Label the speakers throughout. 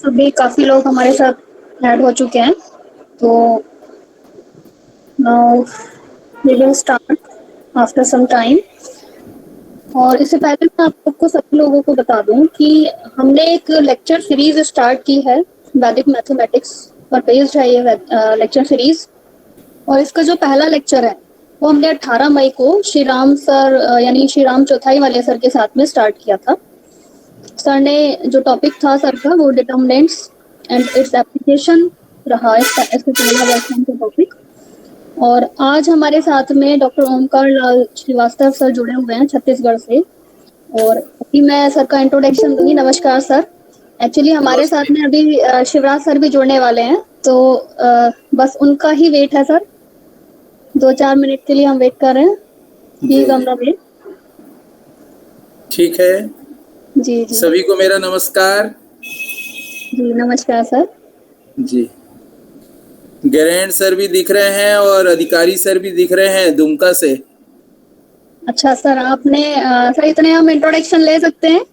Speaker 1: अभी काफी लोग हमारे साथ ऐड हो चुके हैं, तो now we will start after some time. और इससे पहले मैं आप सबको सभी लोगों को बता दूं कि हमने एक लेक्चर सीरीज स्टार्ट की है, वैदिक मैथमेटिक्स पर बेस्ड है ये लेक्चर सीरीज। और इसका जो पहला लेक्चर है वो हमने 18 मई को श्री राम सर यानी श्री राम चौथाई वाले सर के साथ में स्टार्ट किया था। सर ने जो टॉपिक था सर का वो डिटर्मिनेंट्स एंड इट्स एप्लीकेशन रहा इसका पहला वर्षन का टॉपिक। और आज हमारे साथ में डॉक्टर ओमकार लाल श्रीवास्तव सर जुड़े हुए हैं छत्तीसगढ़ से। और अभी मैं सर का इंट्रोडक्शन दूंगी। नमस्कार सर। एक्चुअली हमारे साथ में अभी शिवराज सर भी जुड़ने वाले हैं, तो बस उनका ही वेट है सर। 2-4 मिनट के लिए हम वेट कर रहे हैं। Please on the wait.
Speaker 2: ठीक है
Speaker 1: जी जी
Speaker 2: सभी को मेरा नमस्कार।
Speaker 1: जी नमस्कार सर।
Speaker 2: जी गैरेंट सर भी दिख रहे हैं और अधिकारी सर भी दिख रहे हैं दुमका से।
Speaker 1: अच्छा सर, आपने सर इतने हम इंट्रोडक्शन ले सकते हैं?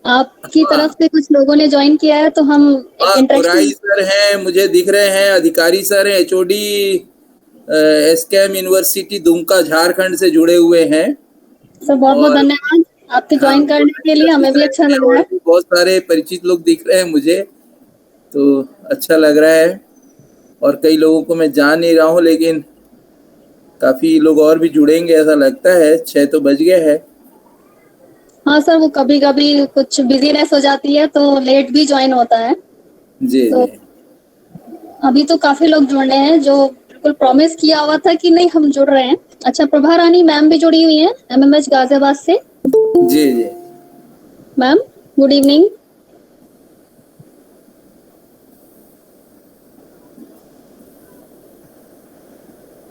Speaker 1: आपकी तरफ से कुछ लोगों ने ज्वाइन किया है तो हम
Speaker 2: इंट्रोडक्शन सर हैं, मुझे दिख रहे हैं। अधिकारी सर हैं, HOD SKM university Dumka Jharkhand से जुड़े हुए हैं।
Speaker 1: सर बहुत बहुत धन्यवाद आपके ज्वाइन करने के लिए, हमें भी अच्छा लग रहा है।
Speaker 2: बहुत सारे परिचित लोग दिख रहे हैं मुझे, तो अच्छा लग रहा है। और कई लोगों को मैं जान नहीं रहा हूँ, लेकिन काफी लोग और भी जुड़ेंगे ऐसा लगता है। 6 तो बज गए हैं।
Speaker 1: हाँ सर, वो कभी कभी कुछ बिजीनेस हो जाती है तो लेट भी ज्वाइन होता है।
Speaker 2: जी
Speaker 1: तो
Speaker 2: जी
Speaker 1: अभी तो काफी लोग जुड़ने हैं जो बिल्कुल प्रॉमिस किया हुआ था कि नहीं हम जुड़ रहे हैं। अच्छा, प्रभा रानी मैम भी जुड़ी हुई हैं एमएमएच गाजियाबाद से।
Speaker 2: जी जी
Speaker 1: मैम गुड इवनिंग।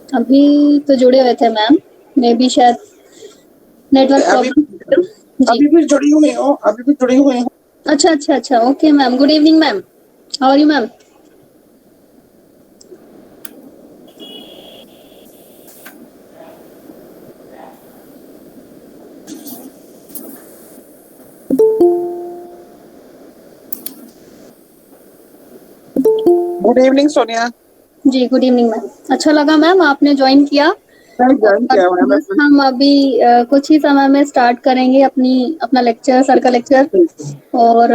Speaker 1: अभी तो जुड़े हुए थे मैम, मे बी शायद नेटवर्क प्रॉब्लम।
Speaker 3: अभी भी जुड़ी हुई हो, अभी भी जुड़ी हुई हो।
Speaker 1: अच्छा अच्छा अच्छा, okay ma'am. Good evening ma'am, how are you ma'am?
Speaker 3: Good evening Sonia.
Speaker 1: जी गुड इवनिंग मैम। अच्छा लगा मैम आपने ज्वाइन किया। बस हम अभी कुछ ही समय में स्टार्ट करेंगे अपना लेक्चर, सर का लेक्चर। और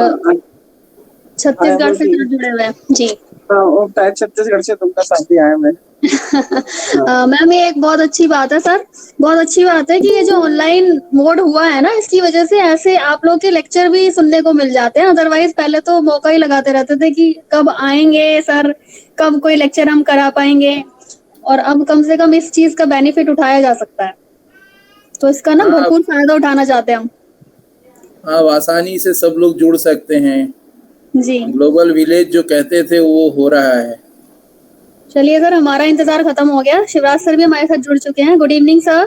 Speaker 1: छत्तीसगढ़ से जुड़े हुए हैं जी।
Speaker 3: छत्तीसगढ़ से तुमका साथ ही आया मैं।
Speaker 1: मैम ये एक बहुत अच्छी बात है सर, बहुत अच्छी बात है कि ये जो ऑनलाइन मोड हुआ है ना, इसकी वजह से ऐसे आप लोग के लेक्चर भी सुनने को मिल जाते हैं। अदरवाइज पहले तो मौका ही लगाते रहते थे कि कब आएंगे सर, कब कोई लेक्चर हम करा पाएंगे। और अब कम से कम इस चीज का बेनिफिट उठाया जा सकता है, तो इसका ना भरपूर फायदा उठाना चाहते हैं हम।
Speaker 2: अब आसानी से सब लोग जुड़ सकते हैं
Speaker 1: जी।
Speaker 2: ग्लोबल विलेज जो कहते थे वो हो रहा है।
Speaker 1: चलिए सर, हमारा इंतजार खत्म हो गया। शिवराज सर भी हमारे साथ जुड़ चुके हैं। Good evening sir.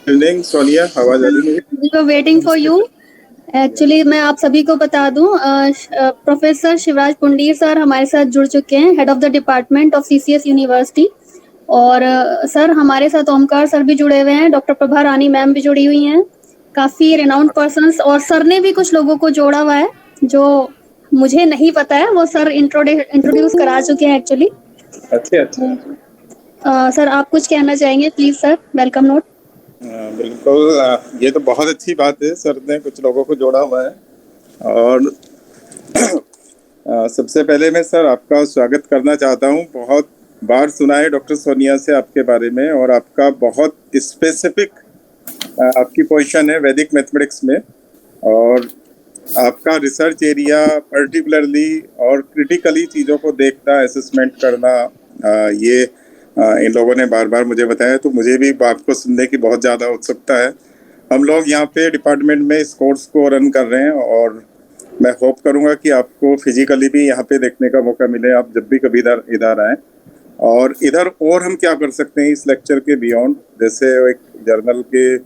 Speaker 3: Good evening Sonia, आवाज आ रही है?
Speaker 1: We were waiting for you. Actually मैं आप सभी को बता दूं, प्रोफेसर शिवराज पुंडीर सर हमारे साथ जुड़ चुके हैं, head of the department of CCS university. और सर हमारे साथ ओमकार सर भी जुड़े हुए हैं, डॉक्टर प्रभा रानी मैम भी जुड़ी हुई हैं, काफी रिनाउंड पर्संस। और सर ने भी कुछ लोगों को जोड़ा हुआ है जो मुझे नहीं पता है, वो सर इंट्रोड्यूस करा चुके हैं एक्चुअली।
Speaker 3: अच्छे अच्छे।
Speaker 1: सर आप कुछ कहना चाहेंगे प्लीज सर, वेलकम नोट।
Speaker 3: बिल्कुल, ये तो बहुत अच्छी बात है, सर ने कुछ लोगों को जोड़ा हुआ है। और सबसे पहले मैं सर आपका स्वागत करना चाहता हूँ। बहुत बार सुना है डॉक्टर सोनिया से आपके बारे में, और आपका बहुत स्पेसिफिक आपकी पोजीशन है वैदिक मैथमेटिक्स में, और आपका रिसर्च एरिया पर्टिकुलरली और क्रिटिकली चीज़ों को देखना, असेसमेंट करना, ये इन लोगों ने बार बार मुझे बताया, तो मुझे भी आपको सुनने की बहुत ज़्यादा उत्सुकता है। हम लोग यहाँ पे डिपार्टमेंट में इस कोर्स को रन कर रहे हैं, और मैं होप करूँगा कि आपको फिजिकली भी यहाँ पे देखने का मौका मिले, आप जब भी कभी इधर आएँ। और इधर और हम क्या कर सकते हैं इस लेक्चर के बियॉन्ड, जैसे एक जर्नल के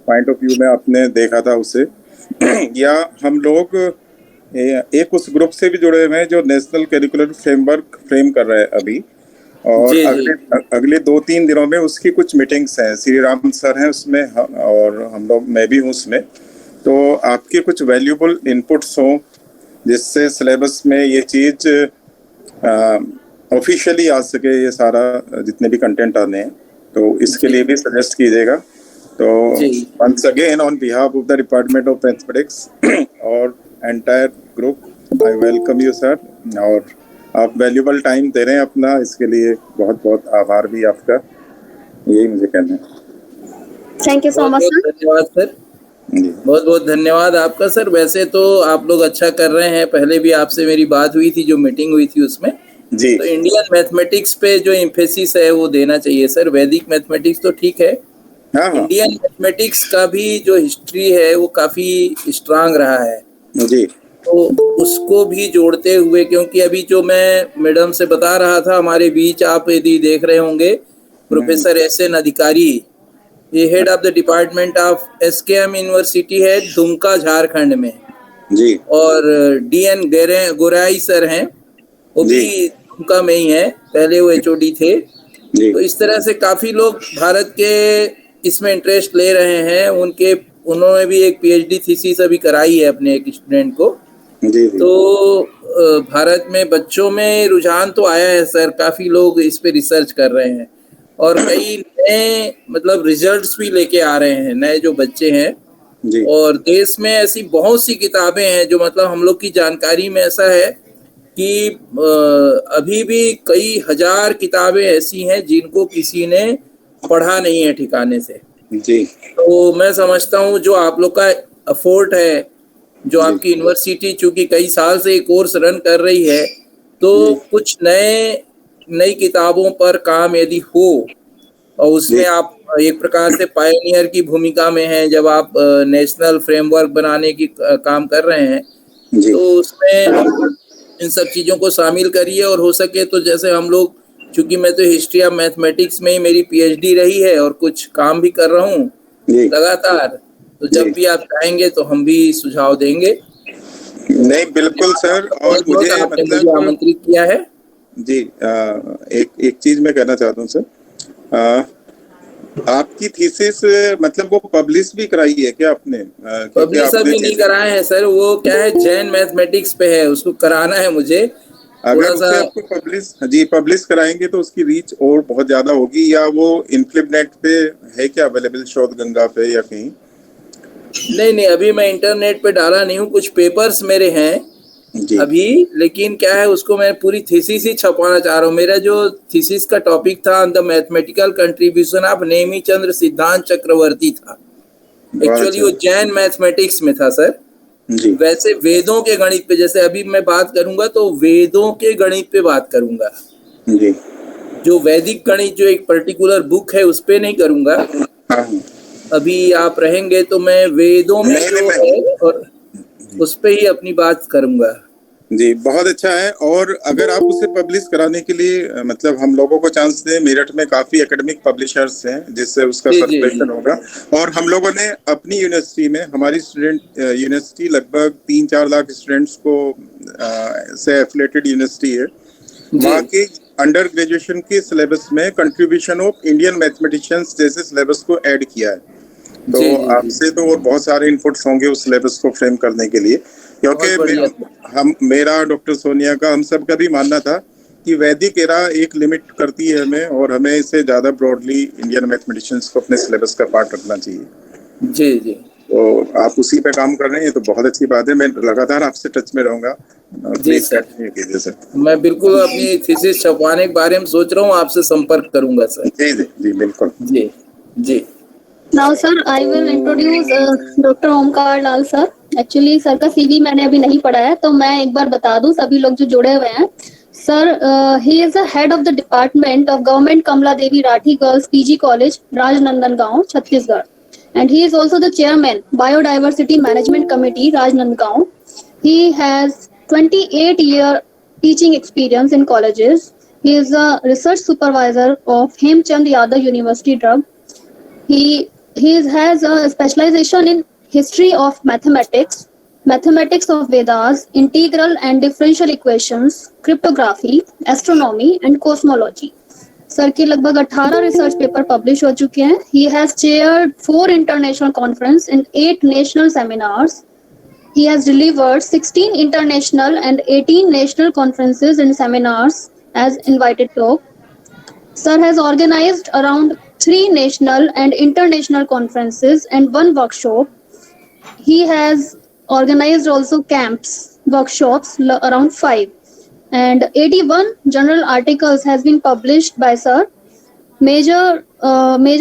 Speaker 3: पॉइंट ऑफ व्यू में आपने देखा था उसे या हम लोग एक उस ग्रुप से भी जुड़े हुए हैं जो नेशनल करिकुलर फ्रेमवर्क फ्रेम कर रहे हैं अभी, और अगले 2-3 दिनों में उसकी कुछ मीटिंग्स हैं। श्री राम सर हैं उसमें, और हम लोग, मैं भी हूँ उसमें। तो आपके कुछ वैल्यूबल इनपुट्स हों जिससे सिलेबस में ये चीज़ ऑफिशियली आ सके, ये सारा जितने भी कंटेंट आने हैं, तो इसके लिए भी सजेस्ट कीजिएगा। तो once again on behalf of the department of mathematics और entire group, I welcome you sir. और आप वैल्यूबल टाइम दे रहे हैं अपना, इसके लिए बहुत बहुत आभार भी आपका, यही मुझे कहना है।
Speaker 1: Thank you so much sir.
Speaker 2: धन्यवाद सर, बहुत बहुत धन्यवाद आपका सर। वैसे तो आप लोग अच्छा कर रहे हैं, पहले भी आपसे मेरी बात हुई थी, जो मीटिंग हुई थी उसमें
Speaker 3: जी।
Speaker 2: तो इंडियन मैथमेटिक्स पे जो एम्फेसिस है वो देना चाहिए सर। वैदिक मैथमेटिक्स तो ठीक है, इंडियन मैथमेटिक्स का भी जो हिस्ट्री है वो काफी स्ट्रांग रहा है
Speaker 3: जी,
Speaker 2: तो उसको भी जोड़ते हुए, क्योंकि अभी जो मैं मैडम से बता रहा था, हमारे बीच आप यदि देख रहे होंगे प्रोफेसर एस.एन. अधिकारी, ये head of the department of SKM university है दुमका झारखंड में
Speaker 3: जी, और
Speaker 2: डी.एन. गोराई सर हैं, वो भी दुमका में ही है, पहले वो एचओडी थे। तो इस तरह से काफी लोग भारत के इसमें इंटरेस्ट ले रहे हैं। उन्होंने भी एक पीएचडी थीसिस अभी कराई है अपने एक स्टूडेंट को। तो भारत में बच्चों में रुझान तो आया है सर, काफी लोग इस पे रिसर्च कर रहे हैं, और कई नए मतलब रिजल्ट्स भी लेके आ रहे हैं, नए जो बच्चे हैं। और देश में ऐसी बहुत सी किताबें हैं जो मतलब हम लोग की जानकारी में ऐसा है कि अभी भी कई हजार किताबें ऐसी हैं जिनको किसी ने पढ़ा नहीं है ठिकाने से जी। तो मैं समझता हूँ जो आप लोग का एफर्ट है, जो आपकी यूनिवर्सिटी चूंकि कई साल से कोर्स रन कर रही है, तो कुछ नई किताबों पर काम यदि हो, और उसमें आप एक प्रकार से पायनियर की भूमिका में हैं, जब आप नेशनल फ्रेमवर्क बनाने की काम कर रहे हैं, तो उसमें इन सब चीज़ों को शामिल करिए। और हो सके तो जैसे हम लोग, चूंकि मैं तो हिस्ट्री ऑफ मैथमेटिक्स में ही मेरी पीएचडी रही है और कुछ काम भी कर रहा हूँ लगातार, तो जब भी आप चाहेंगे तो हम भी सुझाव देंगे।
Speaker 3: नहीं बिल्कुल सर, और मुझे मतलब
Speaker 2: आमंत्रित किया है
Speaker 3: जी। एक चीज मैं कहना चाहता हूँ सर, आपकी थीसिस मतलब वो पब्लिश भी कराई है क्या आपने?
Speaker 2: पब्लिश अभी नहीं कराए हैं सर, वो क्या है जैन मैथमेटिक्स पे है, उसको कराना है मुझे।
Speaker 3: अगर उसे आपको पब्लिश कराएंगे तो उसकी रीच और बहुत ज्यादा होगी, या वो इनफ्लिपनेट पे है क्या अवेलेबल, शोध गंगा पे या कहीं?
Speaker 2: नहीं, अभी मैं इंटरनेट पे डाला नहीं हूँ, कुछ पेपर्स मेरे हैं अभी, लेकिन क्या है उसको मैं पूरी थीसिस ही छपवाना चाह रहा हूँ। मेरा जो थीसिस का टॉपिक था the mathematical contribution of Nemi Chandra Siddhanta Chakravarti था, एक्चुअली वो जैन मैथमेटिक्स में था सर। वैसे वेदों के गणित पे, जैसे अभी मैं बात करूंगा तो वेदों के गणित पे बात करूंगा, जो वैदिक गणित जो एक पर्टिकुलर बुक है उस पे नहीं करूंगा। अभी आप रहेंगे तो मैं वेदों में जो है और उस पे ही अपनी बात करूंगा
Speaker 3: जी। बहुत अच्छा है, और अगर आप उसे पब्लिश कराने के लिए मतलब हम लोगों को चांस दें, मेरठ में काफी एकेडमिक पब्लिशर्स हैं जिससे उसका सर्कुलेशन होगा। और हम लोगों ने अपनी यूनिवर्सिटी में, हमारी स्टूडेंट यूनिवर्सिटी लगभग 3-4 लाख स्टूडेंट्स को से एफिलिएटेड यूनिवर्सिटी है, वहाँ के अंडर ग्रेजुएशन के सिलेबस में कंट्रीब्यूशन ऑफ इंडियन मैथमेटिशियंस जैसे सिलेबस को ऐड किया है। तो आपसे तो और बहुत सारे इनपुट्स होंगे उस सिलेबस को फ्रेम करने के लिए, क्योंकि मेरा डॉक्टर सोनिया का, हम सब का भी मानना था कि वैदिक एरा एक लिमिट करती है हमें, और हमें इसे ज्यादा ब्रॉडली इंडियन मैथमेटिशियंस को अपने सिलेबस का पार्ट रखना चाहिए।
Speaker 2: जी जी।
Speaker 3: तो आप उसी पे काम कर रहे हैं, तो बहुत अच्छी बात है। मैं लगातार आपसे टच में रहूंगा।
Speaker 2: जी सर, मैं बिल्कुल अपनी थीसिस छपवाने के बारे में सोच रहा हूँ, आपसे संपर्क करूंगा सर।
Speaker 3: जी जी जी, बिल्कुल।
Speaker 2: जी जी।
Speaker 1: Now sir, I will introduce Dr. Omkar Lal sir. Actually sir का सीवी मैंने अभी नहीं पढ़ा है, तो मैं एक बार बता दूं सभी लोग जो जुड़े हुए हैं। Sir, he is the head of the department of government Kamla Devi Rathi girls PG college, Rajnandgaon, Chhattisgarh, and he is also the chairman biodiversity management committee, Rajnandgaon. He has 28-year teaching experience in colleges. He is a research supervisor of Hemchand Yadav University Drug. He has a specialization in history of mathematics, mathematics of Vedas, integral and differential equations, cryptography, astronomy and cosmology. Sir के लगभग 18 research paper publish हो चुके हैं। He has chaired 4 international conference and 8 national seminars. He has delivered 16 international and 18 national conferences and seminars as invited talk. Sir has organized around 3 national and international conferences and 1 workshop. He has organized also camps, workshops around 5. And 81 journal articles has been published by sir. Major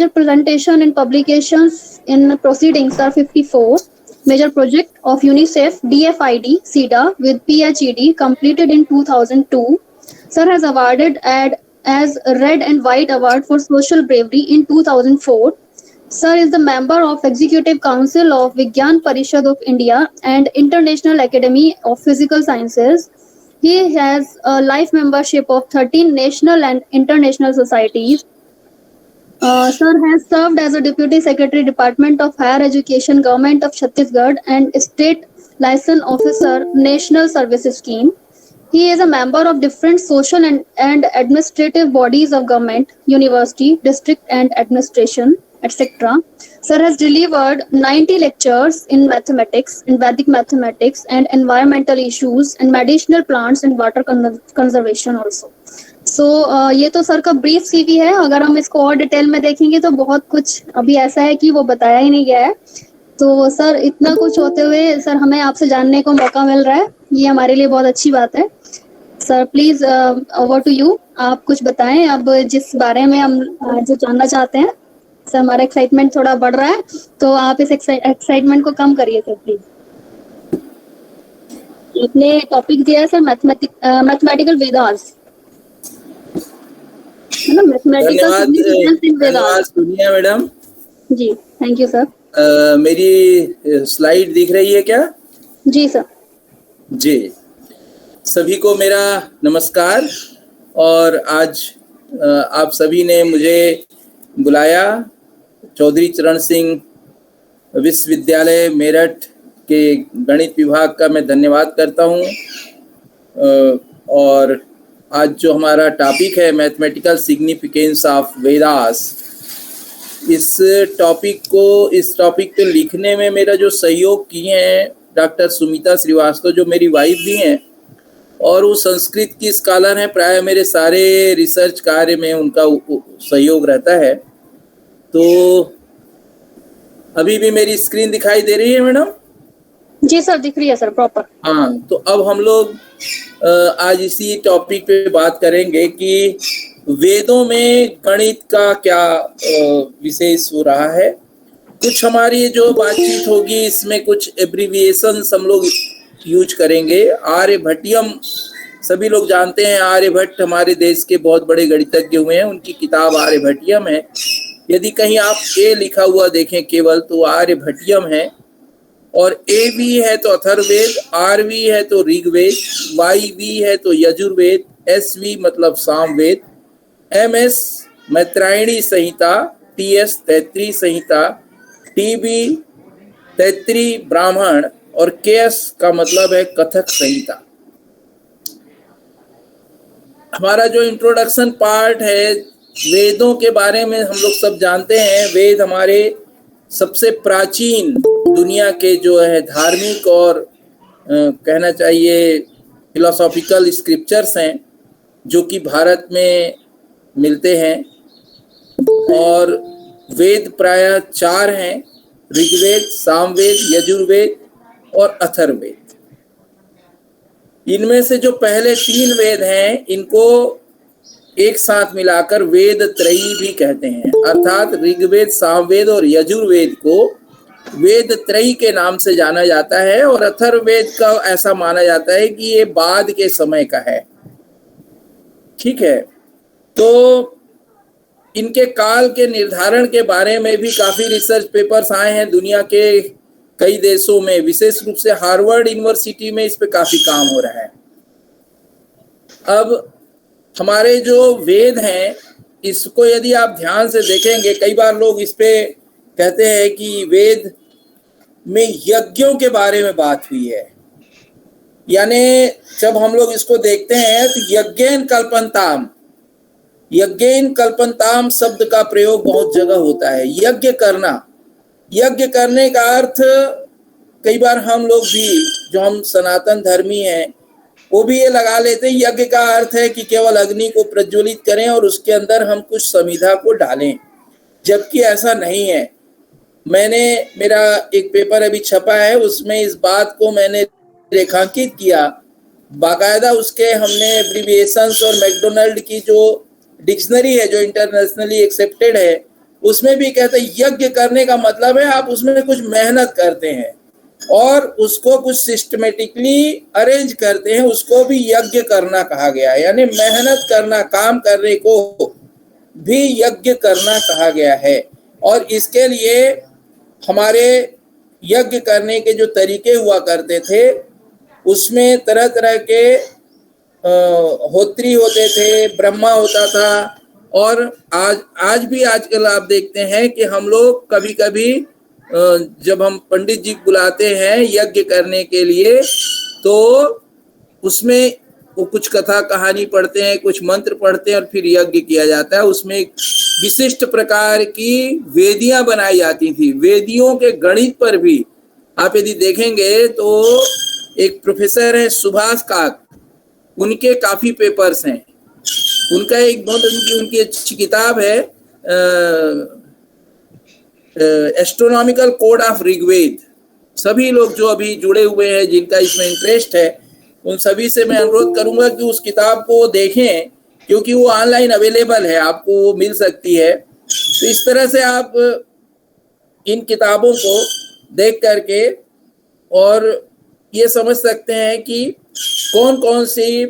Speaker 1: presentation and publications in proceedings are 54. Major project of UNICEF DFID SIDA with PhD completed in 2002. Sir has awarded as Red and White Award for Social Bravery in 2004. Sir is the member of Executive Council of Vigyan Parishad of India and International Academy of Physical Sciences. He has a life membership of 13 national and international societies. Sir has served as a Deputy Secretary, Department of Higher Education, Government of Chhattisgarh, and State License Officer, National Services Scheme. He is a member of different social and administrative bodies of government, university, district and administration, etc. Sir has delivered 90 lectures in mathematics, in Vedic mathematics and environmental issues and medicinal plants and water conservation also. सो ये तो sir का brief CV है। अगर हम इसको और detail में देखेंगे तो बहुत कुछ अभी ऐसा है कि वो बताया ही नहीं गया है। तो सर, इतना कुछ होते हुए सर हमें आपसे जानने को मौका मिल रहा है, ये हमारे लिए बहुत अच्छी बात है। Sir please over to you, आप कुछ बताएं अब जिस बारे में हम जो जानना चाहते हैं। सर हमारा एक्साइटमेंट थोड़ा बढ़ रहा है, तो आप इस एक्साइटमेंट को कम करिए सर प्लीज। आपने टॉपिक दिया है सर मैथमेटिकल वेदास,
Speaker 2: धन्यवाद Sonia madam
Speaker 1: ji. Thank you sir.
Speaker 2: मेरी स्लाइड दिख रही है क्या?
Speaker 1: जी सर।
Speaker 2: जी, सभी को मेरा नमस्कार। और आज आप सभी ने मुझे बुलाया। चौधरी चरण सिंह विश्वविद्यालय मेरठ के गणित विभाग का मैं धन्यवाद करता हूँ। और आज जो हमारा टॉपिक है मैथमेटिकल सिग्निफिकेंस ऑफ वेदास, इस टॉपिक पे लिखने में मेरा जो सहयोग किए हैं डॉक्टर सुमिता श्रीवास्तव, जो मेरी वाइफ भी हैं और वो संस्कृत की स्कॉलर हैं। प्राय मेरे सारे रिसर्च कार्य में उनका सहयोग रहता है। तो अभी भी मेरी स्क्रीन दिखाई दे रही है मैडम?
Speaker 1: जी सर, दिख रही है सर प्रॉपर।
Speaker 2: हाँ, तो अब हम लोग आज इसी टॉपिक पे बात करेंगे कि वेदों में गणित का क्या विशेष हो रहा है। कुछ हमारी जो बातचीत होगी इसमें कुछ एब्रिविएशंस हम लोग यूज करेंगे। आर्यभट्टियम सभी लोग जानते हैं। आर्यभट्ट हमारे देश के बहुत बड़े गणितज्ञ हुए हैं, उनकी किताब आर्यभट्टियम है। यदि कहीं आप ए लिखा हुआ देखें केवल तो आर्यभट्टियम है। और ए वी है तो अथर्ववेद, आर वी है तो ऋग्वेद, वाई वी है तो यजुर्वेद, एस वी मतलब सामवेद, एम एस मैत्रायणी संहिता, टी एस तैत्रीय संहिता, टी बी तैत्रीय ब्राह्मण और के एस का मतलब है कथक संहिता। हमारा जो इंट्रोडक्शन पार्ट है, वेदों के बारे में हम लोग सब जानते हैं। वेद हमारे सबसे प्राचीन दुनिया के जो है धार्मिक और कहना चाहिए फिलोसॉफिकल स्क्रिप्चर्स हैं। जो कि भारत में मिलते हैं। और वेद प्रायः 4 हैं, ऋग्वेद, सामवेद, यजुर्वेद और अथर्ववेद। इनमें से जो पहले 3 वेद हैं इनको एक साथ मिलाकर वेद त्रयी भी कहते हैं, अर्थात ऋग्वेद, सामवेद और यजुर्वेद को वेद त्रयी के नाम से जाना जाता है। और अथर्ववेद का ऐसा माना जाता है कि ये बाद के समय का है। ठीक है, तो इनके काल के निर्धारण के बारे में भी काफी रिसर्च पेपर्स आए हैं दुनिया के कई देशों में, विशेष रूप से हार्वर्ड यूनिवर्सिटी में इस पे काफी काम हो रहा है। अब हमारे जो वेद हैं इसको यदि आप ध्यान से देखेंगे, कई बार लोग इस पे कहते हैं कि वेद में यज्ञों के बारे में बात हुई है, यानी जब हम लोग इसको देखते हैं तो यज्ञेन कल्पन्ताम, यज्ञेन कल्पन्ताम शब्द का प्रयोग बहुत जगह होता है। यज्ञ करना, यज्ञ करने का अर्थ कई बार हम लोग भी जो हम सनातन धर्मी हैं वो भी ये लगा लेते हैं, यज्ञ का अर्थ है कि केवल अग्नि को प्रज्वलित करें और उसके अंदर हम कुछ समिधा को डालें, जबकि ऐसा नहीं है। मेरा एक पेपर अभी छपा है, उसमें इस बात को मैंने रेखांकित किया, बाकायदा उसके हमने एब्रिविएशंस और मैकडोनल्ड की जो डिक्शनरी है जो इंटरनेशनली एक्सेप्टेड है उसमें भी कहते हैं यज्ञ करने का मतलब है आप उसमें कुछ मेहनत करते हैं और उसको कुछ सिस्टमेटिकली अरेंज करते हैं, उसको भी यज्ञ करना कहा गया है। यानी मेहनत करना, काम करने को भी यज्ञ करना कहा गया है। और इसके लिए हमारे यज्ञ करने के जो तरीके हुआ करते थे उसमें तरह तरह के होत्री होते थे, ब्रह्मा होता था। और आज भी आजकल आप देखते हैं कि हम लोग कभी कभी जब हम पंडित जी बुलाते हैं यज्ञ करने के लिए तो उसमें वो कुछ कथा कहानी पढ़ते हैं, कुछ मंत्र पढ़ते हैं और फिर यज्ञ किया जाता है। उसमें एक विशिष्ट प्रकार की वेदियां बनाई जाती थी। वेदियों के गणित पर भी आप यदि देखेंगे तो एक प्रोफेसर है सुभाष काक, उनके काफी पेपर्स हैं। उनका एक बहुत उनकी अच्छी किताब है एस्ट्रोनॉमिकल कोड ऑफ ऋग्वेद। सभी लोग जो अभी जुड़े हुए हैं जिनका इसमें इंटरेस्ट है उन सभी से मैं अनुरोध करूंगा कि उस किताब को देखें, क्योंकि वो ऑनलाइन अवेलेबल है, आपको वो मिल सकती है। तो इस तरह से आप इन किताबों को देख करके और ये समझ सकते हैं कि कौन कौन सी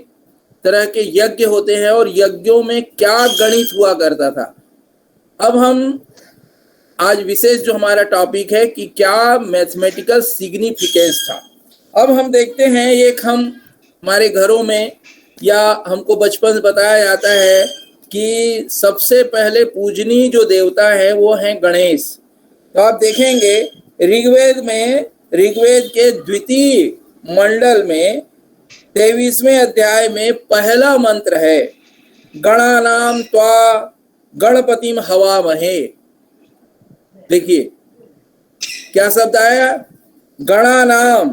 Speaker 2: तरह के यज्ञ होते हैं और यज्ञों में क्या गणित हुआ करता था। अब हम आज विशेष जो हमारा टॉपिक है कि क्या मैथमेटिकल सिग्निफिकेंस था। अब हम देखते हैं एक हमारे घरों में या हमको बचपन से बताया जाता है कि सबसे पहले पूजनीय जो देवता है वो हैं गणेश। तो आप देखेंगे ऋग्वेद के द्वितीय मंडल में 23वें अध्याय में पहला मंत्र है गणानाम त्वा गणपतिम हवामहे। देखिए क्या शब्द आया, गणानाम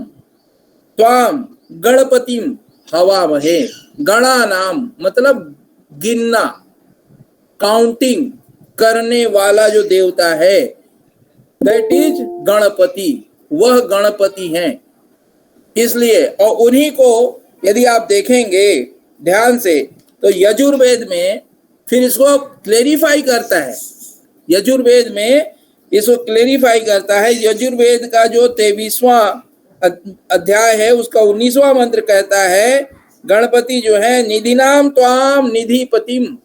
Speaker 2: त्वाम गणपतिम हवामहे। गणानाम मतलब गिनना, काउंटिंग करने वाला जो देवता है दैट इज गणपति, वह गणपति हैं। इसलिए और उन्हीं को यदि आप देखेंगे ध्यान से तो यजुर्वेद में फिर इसको क्लेरिफाई करता है। यजुर्वेद में इसको क्लेरिफाई करता है। यजुर्वेद का जो 23वां अध्याय है उसका 19वां मंत्र कहता है गणपति जो है निधिनाम त्वाम निधिपतिम,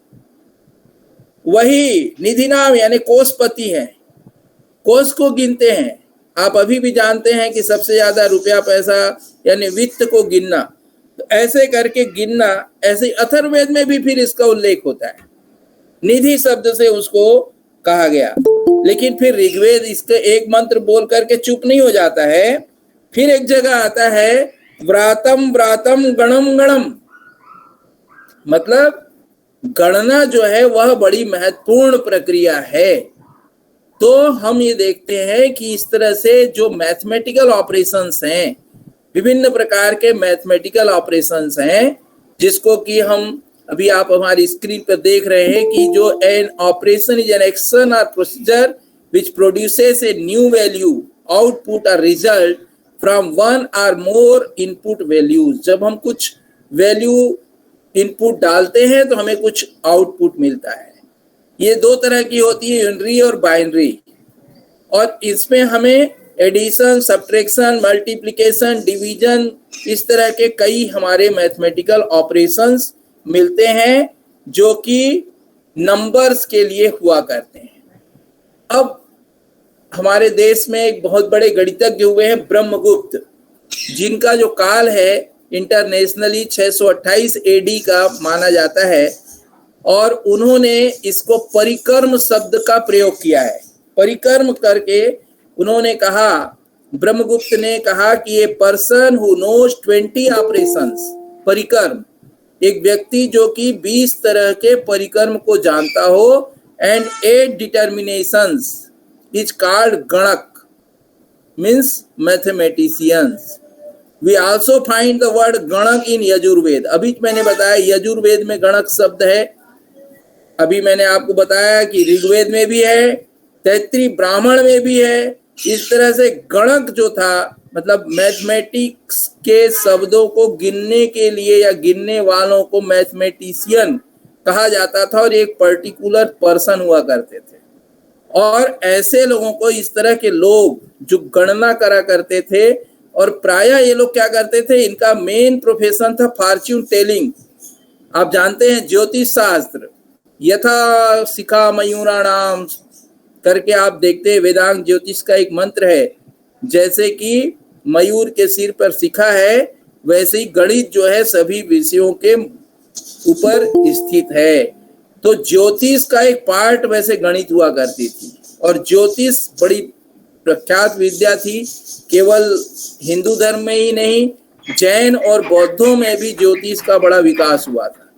Speaker 2: वही निधिनाम यानी कोषपति है, कोष को गिनते हैं। आप अभी भी जानते हैं कि सबसे ज्यादा रुपया पैसा यानी वित्त को गिनना, तो ऐसे करके गिनना, ऐसे अथर्ववेद में भी फिर इसका उल्लेख होता है, निधि शब्द से उसको कहा गया। लेकिन फिर ऋग्वेद इसके एक मंत्र बोल करके चुप नहीं हो जाता है, फिर एक जगह आता है व्रातम व्रातम गणम गणम, मतलब गणना जो है वह बड़ी महत्वपूर्ण प्रक्रिया है। तो हम ये देखते हैं कि इस तरह से जो मैथमेटिकल ऑपरेशंस हैं, विभिन्न प्रकार के मैथमेटिकल ऑपरेशंस हैं जिसको कि हम अभी आप हमारी स्क्रीन पर देख रहे हैं कि जो an operation is an action or procedure which produces a new value, output or result from one or more input values. जब हम कुछ वैल्यू इनपुट डालते हैं तो हमें कुछ आउटपुट मिलता है। ये दो तरह की होती है, यूनरी और बाइनरी, और इसमें हमें एडिशन, सब्ट्रैक्शन, मल्टीप्लिकेशन, डिवीजन, इस तरह के कई हमारे मैथमेटिकल ऑपरेशंस मिलते हैं जो कि नंबर्स के लिए हुआ करते हैं। अब हमारे देश में एक बहुत बड़े गणितज्ञ हुए हैं ब्रह्मगुप्त, जिनका जो काल है इंटरनेशनली 628 एडी का माना जाता है, और उन्होंने इसको परिकर्म शब्द का प्रयोग किया है। परिकर्म करके उन्होंने कहा, ब्रह्मगुप्त ने कहा कि a person who knows 20 operations, परिकर्म, एक व्यक्ति जो कि 20 तरह के परिकर्म को जानता हो, एंड 8 डिटर्मिनेशंस इज कॉल्ड गणक, means mathematicians. We also find the word गणक इन यजुर्वेद। अभी मैंने बताया यजुर्वेद में गणक शब्द है, अभी मैंने आपको बताया कि ऋग्वेद में भी है, तैत्तिरीय ब्राह्मण में भी है। इस तरह से गणक जो था, मतलब मैथमेटिक्स के शब्दों को गिनने के लिए या गिनने वालों को मैथमेटिशियन कहा जाता था, और एक पर्टिकुलर पर्सन हुआ करते थे। और ऐसे लोगों को, इस तरह के लोग जो गणना करा करते थे, और प्रायः ये लोग क्या करते थे, इनका मेन प्रोफेशन था फॉर्च्यून टेलिंग। आप जानते हैं ज्योतिष शास्त्र, यथा शिखा मयूराणाम करके आप देखते हैं, वेदांग ज्योतिष का एक मंत्र है, जैसे कि मयूर के सिर पर शिखा है, वैसे ही गणित जो है सभी विषयों के ऊपर स्थित है। तो ज्योतिष का एक पार्ट वैसे गणित हुआ करती थी, और ज्योतिष बड़ी प्रख्यात विद्या थी। केवल हिंदू धर्म में ही नहीं, जैन और बौद्धों में भी ज्योतिष का बड़ा विकास हुआ था।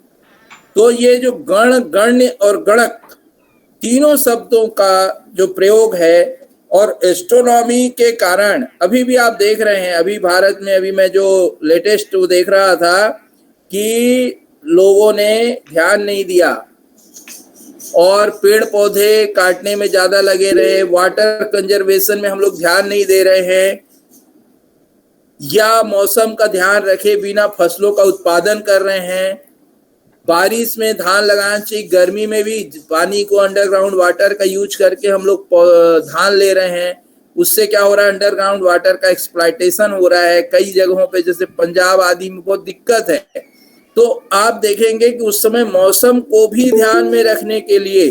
Speaker 2: तो ये जो गण, गण्य और गणक तीनों शब्दों का जो प्रयोग है, और एस्ट्रोनॉमी के कारण अभी भी आप देख रहे हैं, अभी भारत में, अभी मैं जो लेटेस्ट वो देख रहा था कि लोगों ने ध्यान नहीं दिया और पेड़ पौधे काटने में ज्यादा लगे रहे, वाटर कंजर्वेशन में हम लोग ध्यान नहीं दे रहे हैं, या मौसम का ध्यान रखे बिना फसलों का उत्पादन कर रहे हैं। बारिश में धान लगाना चाहिए, गर्मी में भी पानी को अंडरग्राउंड वाटर का यूज करके हम लोग धान ले रहे हैं। उससे क्या हो रहा है, अंडरग्राउंड वाटर का एक्सप्लॉयटेशन हो रहा है कई जगहों पे, जैसे पंजाब आदि में बहुत दिक्कत है। तो आप देखेंगे कि उस समय मौसम को भी ध्यान में रखने के लिए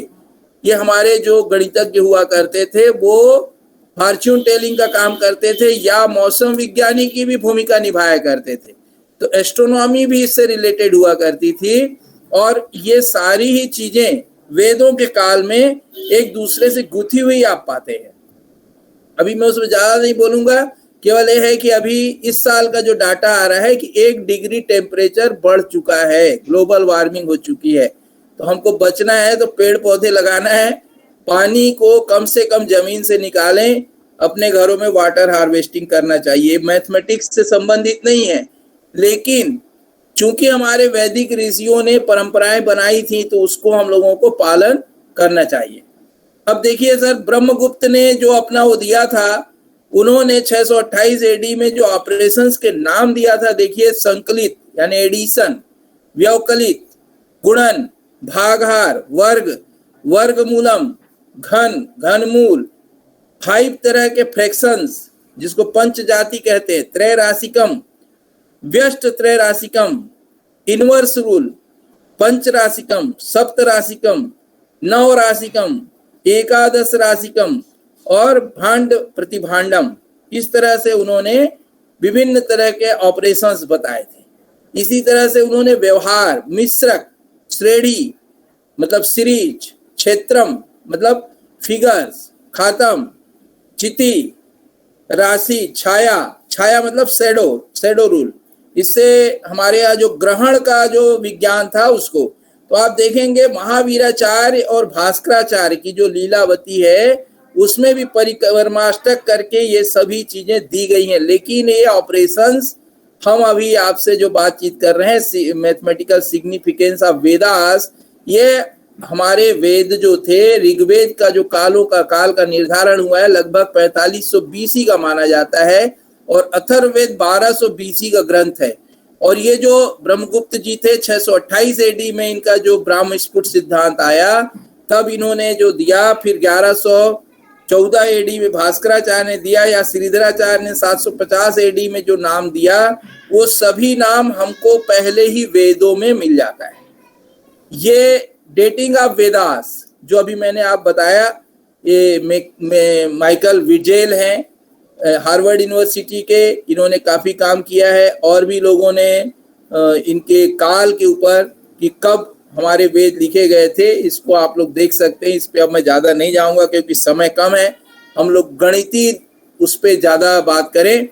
Speaker 2: ये हमारे जो गणितज्ञ हुआ करते थे, वो फॉर्च्यून टेलिंग का काम करते थे, या मौसम विज्ञानी की भी भूमिका निभाया करते थे। तो एस्ट्रोनॉमी भी इससे रिलेटेड हुआ करती थी, और ये सारी ही चीजें वेदों के काल में एक दूसरे से गुथी हुई आप पाते हैं। अभी मैं उसमें ज्यादा नहीं बोलूंगा, केवल यह है कि अभी इस साल का जो डाटा आ रहा है कि 1 डिग्री टेम्परेचर बढ़ चुका है, ग्लोबल वार्मिंग हो चुकी है। तो हमको बचना है तो पेड़ पौधे लगाना है, पानी को कम से कम जमीन से निकालें, अपने घरों में वाटर हार्वेस्टिंग करना चाहिए। मैथमेटिक्स से संबंधित नहीं है, लेकिन चूंकि हमारे वैदिक ऋषियों ने परंपराएं बनाई थी, तो उसको हम लोगों को पालन करना चाहिए। अब देखिए सर, ब्रह्मगुप्त ने जो अपना वो दिया था, उन्होंने 628 एडी में जो ऑपरेशंस के नाम दिया था, देखिए संकलित यानी एडिशन, व्यवकलित, गुणन, भागहार, वर्ग, वर्गमूलम, घन, घनमूल, 5 तरह के फ्रैक्शंस जिसको पंच जाति कहते हैं, त्रैराशिकम, व्यष्ट त्रैराशिकम, इनवर्स रूल, पंच राशिकम, सप्त राशिकम, नव राशिकम, एकादश राशिकम और भांड प्रतिभांडम। इस तरह से उन्होंने विभिन्न तरह के ऑपरेशंस बताए थे। इसी तरह से उन्होंने व्यवहार, मिश्रक, श्रेणी मतलब सीरीज, क्षेत्रम मतलब फिगर्स, खातम, चिति, राशि, छाया, छाया मतलब शैडो रूल, इससे हमारे यहाँ जो ग्रहण का जो विज्ञान था उसको। तो आप देखेंगे महावीराचार्य और भास्कराचार्य की जो लीलावती है, उसमें भी परिक्रमाष्टक करके ये सभी चीजें दी गई हैं, लेकिन ये ऑपरेशंस हम अभी आपसे जो बातचीत कर रहे हैं मैथमेटिकल सिग्निफिकेंस ऑफ वेदास, ये हमारे वेद जो थे, ऋग्वेद का जो काल का निर्धारण हुआ है लगभग 4500 बीसी का माना जाता है, और अथर्ववेद 1200 बीसी का ग्रंथ है। और ये जो ब्रह्मगुप्त जी थे 628 एडी में इनका जो ब्राह्म स्फुट सिद्धांत आया, तब इन्होंने जो दिया, फिर 1114 एडी में भास्कराचार्य ने दिया, या श्रीधराचार्य ने 750 एडी में जो नाम दिया, वो सभी नाम हमको पहले ही वेदों में मिल जाता है। ये डेटिंग ऑफ वेदास जो अभी मैंने आप बताया, ये माइकल विजेल हैं हार्वर्ड यूनिवर्सिटी के, इन्होंने काफी काम किया है, और भी लोगों ने इनके काल के ऊपर कि कब हमारे वेद लिखे गए थे, इसको आप लोग देख सकते हैं। इस पे अब मैं ज्यादा नहीं जाऊंगा क्योंकि समय कम है, हम लोग गणितीय उस पे ज्यादा बात करें।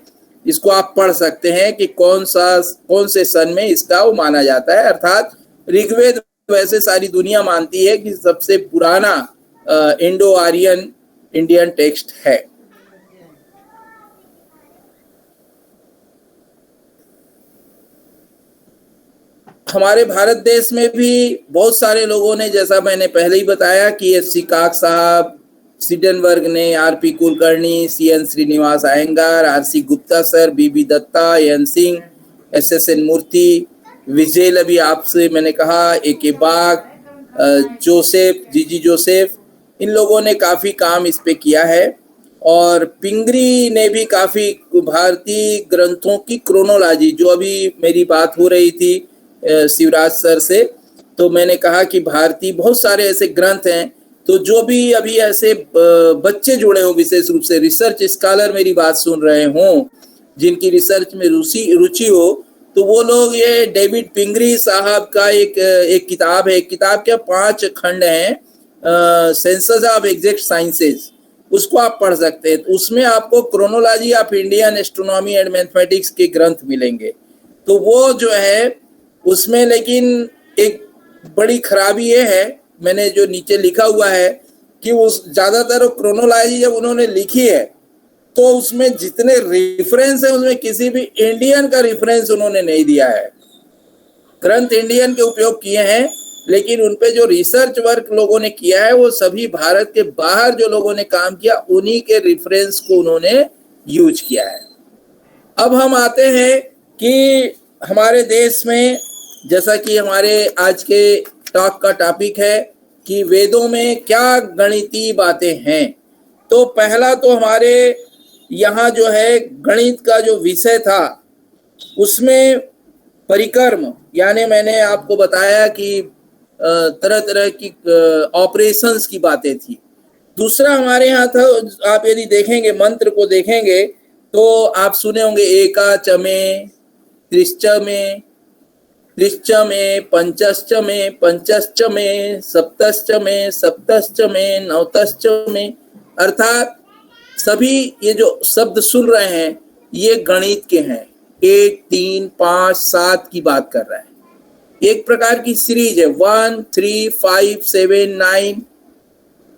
Speaker 2: इसको आप पढ़ सकते हैं कि कौन से सन में इसका वो माना जाता है। अर्थात ऋग्वेद वैसे सारी दुनिया मानती है कि सबसे पुराना इंडो आर्यन इंडियन टेक्स्ट है। हमारे भारत देश में भी बहुत सारे लोगों ने, जैसा मैंने पहले ही बताया कि एस सी काक साहब, सिडनबर्ग ने, R P Kulkarni, C N Srinivasa Iyengar, R C Gupta sir, B B Datta, N Singh, S S N Murthy, विजेल अभी आपसे मैंने कहा, ए के बाग, जोसेफ, जीजी जोसेफ, इन लोगों ने काफ़ी काम इस पे किया है। और पिंगरी ने भी काफ़ी भारतीय ग्रंथों की क्रोनोलॉजी, जो अभी मेरी बात हो रही थी शिवराज सर से, तो मैंने कहा कि भारतीय बहुत सारे ऐसे ग्रंथ हैं, तो जो भी अभी ऐसे बच्चे जुड़े हो, विशेष रूप से रिसर्च स्कॉलर मेरी बात सुन रहे हों, जिनकी रिसर्च में रुचि हो, तो वो लोग ये डेविड पिंगरी साहब का एक किताब है, किताब के 5 खंड हैं, सेंसस ऑफ एग्जैक्ट साइंसेज, उसको आप पढ़ सकते हैं। तो उसमें आपको chronology of Indian astronomy and mathematics के ग्रंथ मिलेंगे। तो वो जो है उसमें, लेकिन एक बड़ी खराबी ये है, मैंने जो नीचे लिखा हुआ है कि उस ज़्यादातर क्रोनोलॉजी जब उन्होंने लिखी है तो उसमें जितने रेफरेंस है उसमें किसी भी इंडियन का रेफरेंस उन्होंने नहीं दिया है। ग्रंथ इंडियन के उपयोग किए हैं, लेकिन उन पे जो रिसर्च वर्क लोगों ने किया है वो सभी भारत के बाहर जो लोगों ने काम किया उन्हीं के रेफरेंस को उन्होंने यूज किया है। अब हम आते हैं कि हमारे देश में, जैसा कि हमारे आज के टॉक का टॉपिक है कि वेदों में क्या गणितीय बातें हैं, तो पहला तो हमारे यहाँ जो है गणित का जो विषय था उसमें परिक्रम, यानी मैंने आपको बताया कि तरह तरह की ऑपरेशंस की बातें थी। दूसरा हमारे यहाँ था, आप यदि देखेंगे मंत्र को देखेंगे तो आप सुने होंगे एका चमे, त्रिश्च में, त्रिश्च में, पंचश्च में, पंचश्च में, सप्तश्च में, सप्तश्च में, नवतश्च में। अर्थात सभी ये जो शब्द सुन रहे हैं ये गणित के हैं। 1, 3, 5, 7 की बात कर रहा है। एक प्रकार की सीरीज है, 1, 3, 5, 7, 9,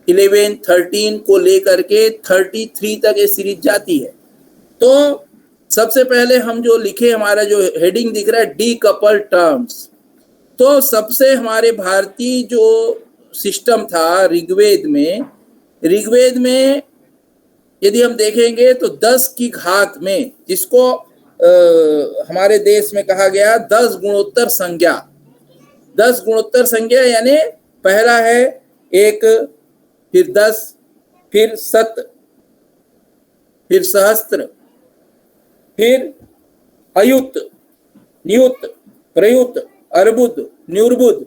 Speaker 2: 11, 13 को लेकर के 33 तक ये सीरीज जाती है। तो सबसे पहले हम जो लिखे, हमारा जो हेडिंग दिख रहा है डीकपल टर्म्स, तो सबसे हमारे भारतीय जो सिस्टम था ऋग्वेद में यदि हम देखेंगे तो 10 की घात में, जिसको हमारे देश में कहा गया 10 गुणोत्तर संज्ञा। 10 गुणोत्तर संज्ञा यानी पहला है 1, फिर 10, फिर 7, फिर सहस्त्र, फिर अयुत, नियुत, प्रयुत, अर्बुद, न्यूर्बुद।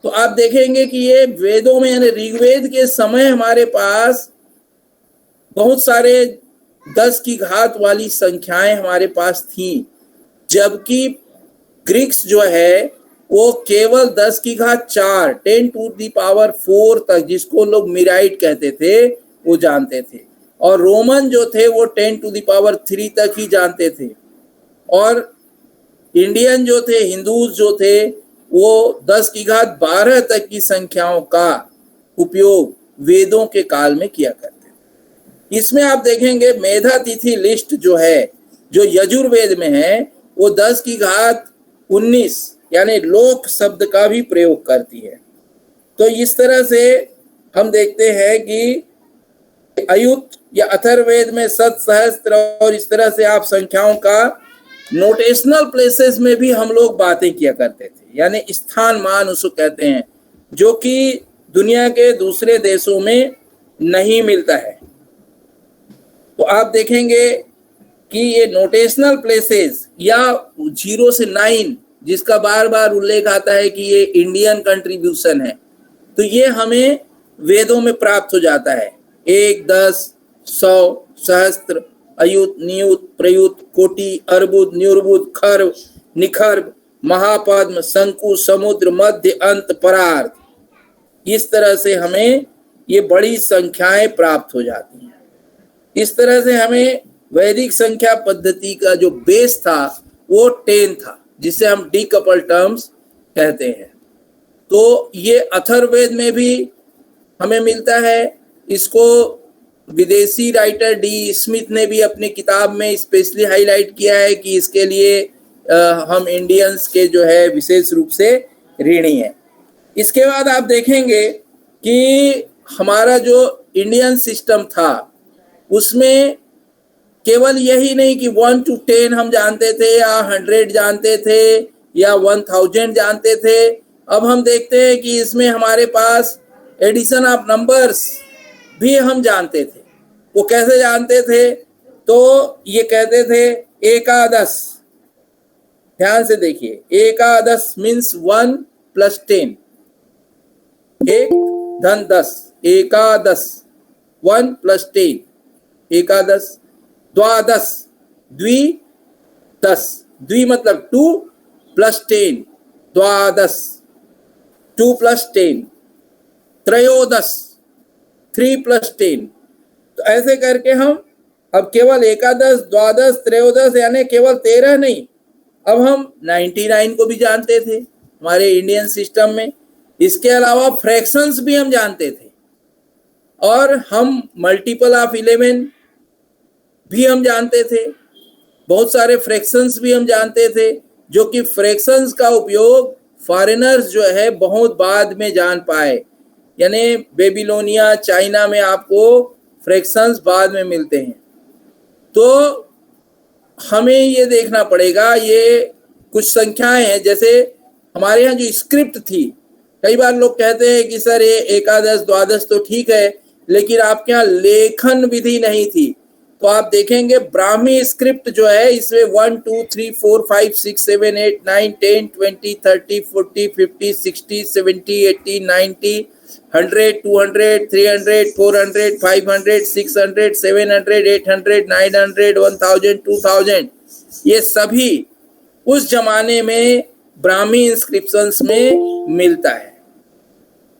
Speaker 2: तो आप देखेंगे कि ये वेदों में, यानी ऋग्वेद के समय हमारे पास बहुत सारे 10 की घात वाली संख्याएं हमारे पास थी, जबकि ग्रीक्स जो है वो केवल 10 की घात 4, 10 टू द पावर 4 तक, जिसको लोग मिराइट कहते थे, वो जानते थे। और रोमन जो थे वो 10 टू द पावर 3 तक ही जानते थे। और इंडियन जो थे, हिंदूज जो थे, वो 10 की घात 12 तक की संख्याओं का उपयोग वेदों के काल में किया करते थे। इसमें आप देखेंगे मेधा तिथि लिस्ट जो है, जो यजुर्वेद में है, वो 10 की घात 19 यानी लोक शब्द का भी प्रयोग करती है। तो इस तरह से हम देखते हैं कि अयुत या अथर्ववेद में शत, सहस्त्र और इस तरह से आप संख्याओं का नोटेशनल प्लेसेस में भी हम लोग बातें किया करते थे, यानी स्थान मान उसको कहते हैं, जो कि दुनिया के दूसरे देशों में नहीं मिलता है। तो आप देखेंगे कि ये नोटेशनल प्लेसेस या 0 से 9 जिसका बार बार उल्लेख आता है कि ये इंडियन कंट्रीब्यूशन है, तो ये हमें वेदों में प्राप्त हो जाता है। 1, 10, 100, सहस्त्र, अयुत, नियुत, प्रयुत, कोटि, अर्बुद, निर्बुद, खर्व, निखर्व, महापद्म, शंकु, समुद्र, मध्य, अंत, परार्थ। इस तरह से हमें ये बड़ी संख्याएं प्राप्त हो जाती हैं। इस तरह से हमें वैदिक संख्या पद्धति का जो बेस था वो 10 था, जिसे हम डीकपल टर्म्स कहते हैं। तो ये अथर्ववेद में भी हमें मिलता है। इसको विदेशी राइटर डी स्मिथ ने भी अपनी किताब में स्पेशली हाईलाइट किया है कि इसके लिए हम इंडियंस के जो है विशेष रूप से ऋणी हैं। इसके बाद आप देखेंगे कि हमारा जो इंडियन सिस्टम था उसमें केवल यही नहीं कि 1 to 10 हम जानते थे या 100 जानते थे या 1000 जानते थे। अब हम देखते हैं कि इसमें हमारे पास एडिशन ऑफ नंबर्स भी हम जानते थे। वो कैसे जानते थे? तो ये कहते थे एकादश। ध्यान से देखिए, एकादश मीन्स 1 + 10, 1 धन 10, एकादश 1 + 10 एकादश। द्वादश, द्विदश, द्वि मतलब 2 + 10 द्वादश, 2 + 10। त्रयोदश, 3 + 10। तो ऐसे करके हम अब केवल एकादश, द्वादश, त्रयोदश यानी केवल 13 नहीं, अब हम 99 को भी जानते थे हमारे इंडियन सिस्टम में। इसके अलावा फ्रैक्शंस भी हम जानते थे और हम मल्टीपल ऑफ 11 भी हम जानते थे। बहुत सारे फ्रैक्शंस भी हम जानते थे, जो कि फ्रैक्शंस का उपयोग फॉरेनर्स जो है बहुत बाद में जान पाए। यानी बेबीलोनिया, चाइना में आपको फ्रैक्शंस बाद में मिलते हैं। तो हमें ये देखना पड़ेगा, ये कुछ संख्याएं हैं। जैसे हमारे यहाँ जो स्क्रिप्ट थी, कई बार लोग कहते हैं कि सर ये एकादश द्वादश तो ठीक है, लेकिन आपके यहाँ लेखन विधि नहीं थी। तो आप देखेंगे ब्राह्मी स्क्रिप्ट जो है, इसमें 1 2 3 4 5 6 7 8 9 10 20 30 40 50 60 70 80 90 100 200 300 400 500 600 700 800 900 1000 2000, ये सभी उस जमाने में ब्राह्मी इंस्क्रिप्शंस में मिलता है।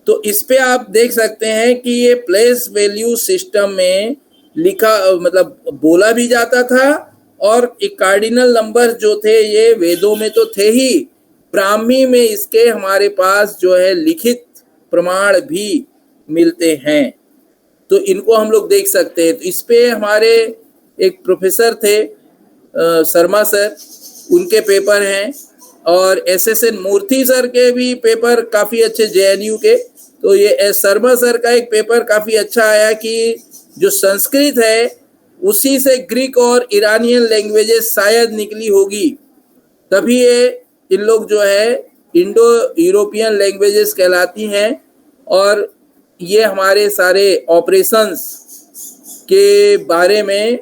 Speaker 2: तो इस पे आप देख सकते हैं कि ये प्लेस वैल्यू सिस्टम में लिखा, मतलब बोला भी जाता था, और एक कार्डिनल नंबर जो थे ये वेदों में तो थे ही, ब्राह्मी में इसके हमारे पास जो है लिखित प्रमाण भी मिलते हैं। तो इनको हम लोग देख सकते हैं। तो इस पे हमारे एक प्रोफेसर थे शर्मा सर, उनके पेपर हैं, और SSN मूर्ति सर के भी पेपर काफ़ी अच्छे, JNU के। तो ये शर्मा सर का एक पेपर काफ़ी अच्छा आया कि जो संस्कृत है उसी से ग्रीक और ईरानियन लैंग्वेजेस शायद निकली होगी, तभी ये इन लोग जो है इंडो यूरोपियन लैंग्वेजेस कहलाती हैं। और ये हमारे सारे ऑपरेशंस के बारे में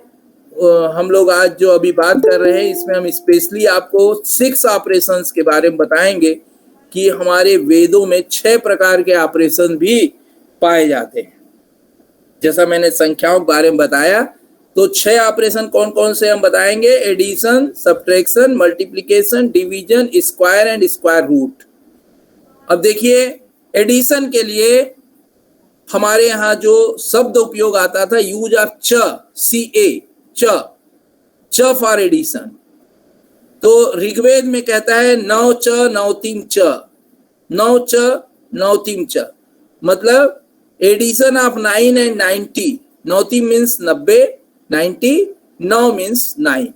Speaker 2: हम लोग आज जो अभी बात कर रहे हैं, इसमें हम स्पेशली आपको 6 ऑपरेशंस के बारे में बताएंगे कि हमारे वेदों में 6 प्रकार के ऑपरेशन भी पाए जाते हैं। जैसा मैंने संख्याओं के बारे में बताया, तो 6 ऑपरेशन कौन कौन से हम बताएंगे? Addition, subtraction, multiplication, division, square and square root. अब देखिए, एडिशन के लिए हमारे यहाँ जो शब्द उपयोग आता था, यूज ऑफ CA, च फॉर एडिशन। तो ऋग्वेद में कहता है 9 च 9 3 च, 9 च 9 3 च, मतलब addition of 9 and 90। 90 means 90, 90 9 means 9।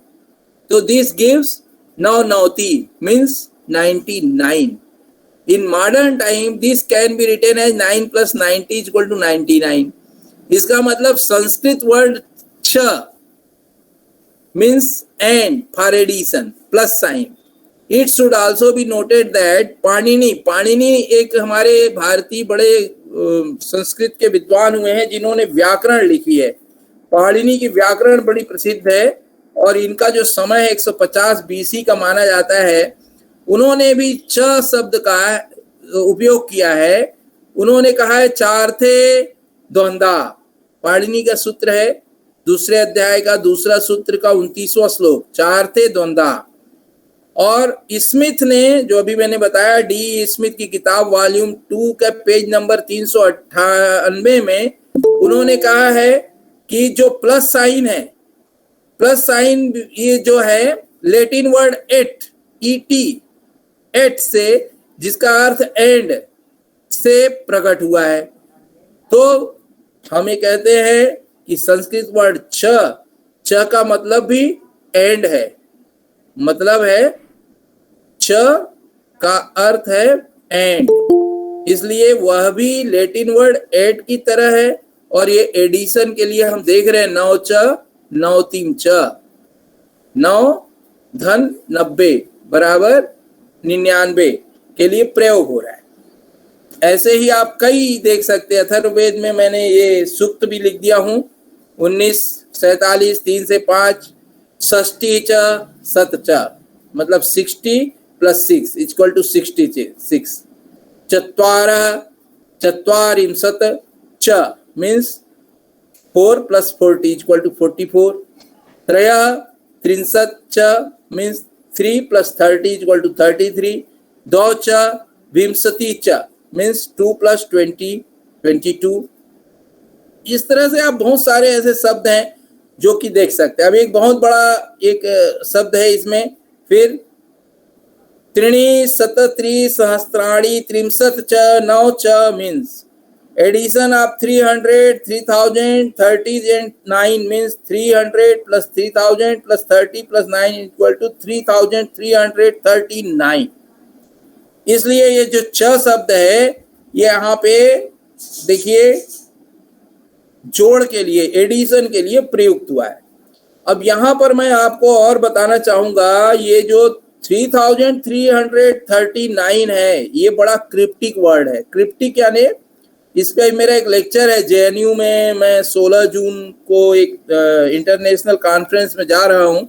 Speaker 2: तो this gives Now nauti means 99. In modern time this can be written as 9 plus 90 is equal to 99. इसका मतलब संस्कृत वर्ड छ means and for addition plus sign. It should also be noted that Panini एक हमारे भारतीय बड़े संस्कृत के विद्वान हुए हैं जिन्होंने व्याकरण लिखी है. पाणिनि की व्याकरण बड़ी प्रसिद्ध है और इनका जो समय है 150 बीसी का माना जाता है. उन्होंने भी च शब्द का उपयोग किया है. उन्होंने कहा है चार्थे द्वंदा. पाणिनि का सूत्र है दूसरे अध्याय का दूसरा सूत्र का 29वां श्लोक, चार्थे द्वंदा. और स्मिथ ने जो अभी मैंने बताया डी स्मिथ की किताब वॉल्यूम 2 का पेज नंबर 398 में उन्होंने कहा है कि जो प्लस साइन है, प्लस साइन ये जो है लैटिन वर्ड एट, एट से, जिसका अर्थ एंड से प्रकट हुआ है. तो हम ये कहते हैं कि संस्कृत वर्ड छ का मतलब भी एंड है, मतलब है छ का अर्थ है एंड, इसलिए वह भी लैटिन वर्ड एट की तरह है. और ये एडिशन के लिए हम देख रहे हैं 9 च 9 3 च, 9 धन 90 बराबर 99 के लिए प्रयोग हो रहा है. ऐसे ही आप कई देख सकते हैं. अथर्ववेद में मैंने ये सूक्त भी लिख दिया हूं 1947 3 से 5 षष्ठी च सत च, मतलब 60 प्लस 6 इक्वल टू 66. चत्वारिंशत च मीन्स 4 प्लस 40 इक्वल टू 44. त्रिंशत च मीन्स 3 प्लस 30 इक्वल टू 33. दो च विंशति च मीन्स 2 प्लस 20 22. इस तरह से आप बहुत सारे ऐसे शब्द हैं जो कि देख सकते हैं. अब एक बहुत बड़ा एक शब्द है इसमें फिर त्रीणि सतत्री सहस्त्राणि त्रिंशत च 9 च means addition of 300 3000 30 and 9 means 300 plus 3000 plus 30 plus 9 equal to 3339. इसलिए ये जो छ शब्द है ये यहाँ पे देखिए जोड़ के लिए, एडिशन के लिए प्रयुक्त हुआ है. अब यहाँ पर मैं आपको और बताना चाहूंगा ये जो 3339 है ये बड़ा क्रिप्टिक वर्ड है. क्रिप्टिक यानी इस पे मेरा एक लेक्चर है जेएनयू में. मैं 16 जून को एक इंटरनेशनल कॉन्फ्रेंस में जा रहा हूँ.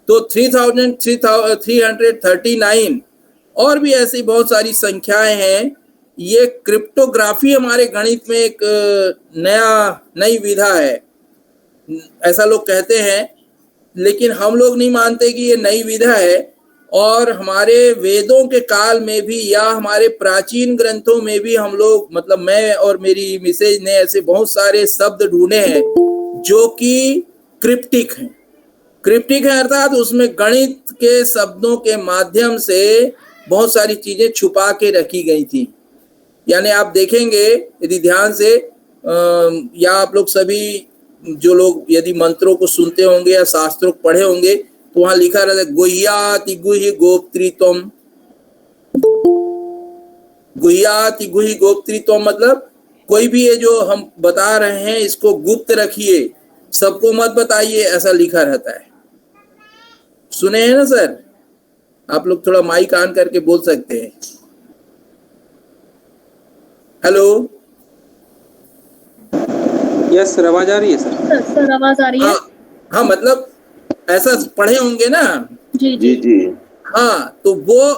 Speaker 2: तो 3339 और भी ऐसी बहुत सारी संख्याएं हैं. ये क्रिप्टोग्राफी हमारे गणित में एक नई विधा है ऐसा लोग कहते हैं, लेकिन हम लोग नहीं मानते कि ये नई विधा है. और हमारे वेदों के काल में भी या हमारे प्राचीन ग्रंथों में भी हम लोग, मतलब मैं और मेरी मिसेज ने ऐसे बहुत सारे शब्द ढूंढे हैं जो कि क्रिप्टिक हैं. क्रिप्टिक है अर्थात उसमें गणित के शब्दों के माध्यम से बहुत सारी चीजें छुपा के रखी गई थी. यानी आप देखेंगे यदि ध्यान से या आप लोग सभी जो लोग यदि मंत्रों को सुनते होंगे या शास्त्रों को पढ़े होंगे तो वहां लिखा रहता है गुह्याति गुहि गोप्त्रित्वम. गुह्याति गुहि गोप्त्रित्वम मतलब कोई भी ये जो हम बता रहे हैं इसको गुप्त रखिए, सबको मत बताइए, ऐसा लिखा रहता है. सुने हैं ना सर? आप लोग थोड़ा माइक ऑन करके बोल सकते हैं. हेलो.
Speaker 4: यस सर, आवाज आ रही है सर?
Speaker 1: सर आवाज आ रही है.
Speaker 2: हाँ मतलब ऐसा पढ़े होंगे ना.
Speaker 1: जी जी
Speaker 4: जी.
Speaker 2: हाँ, तो वो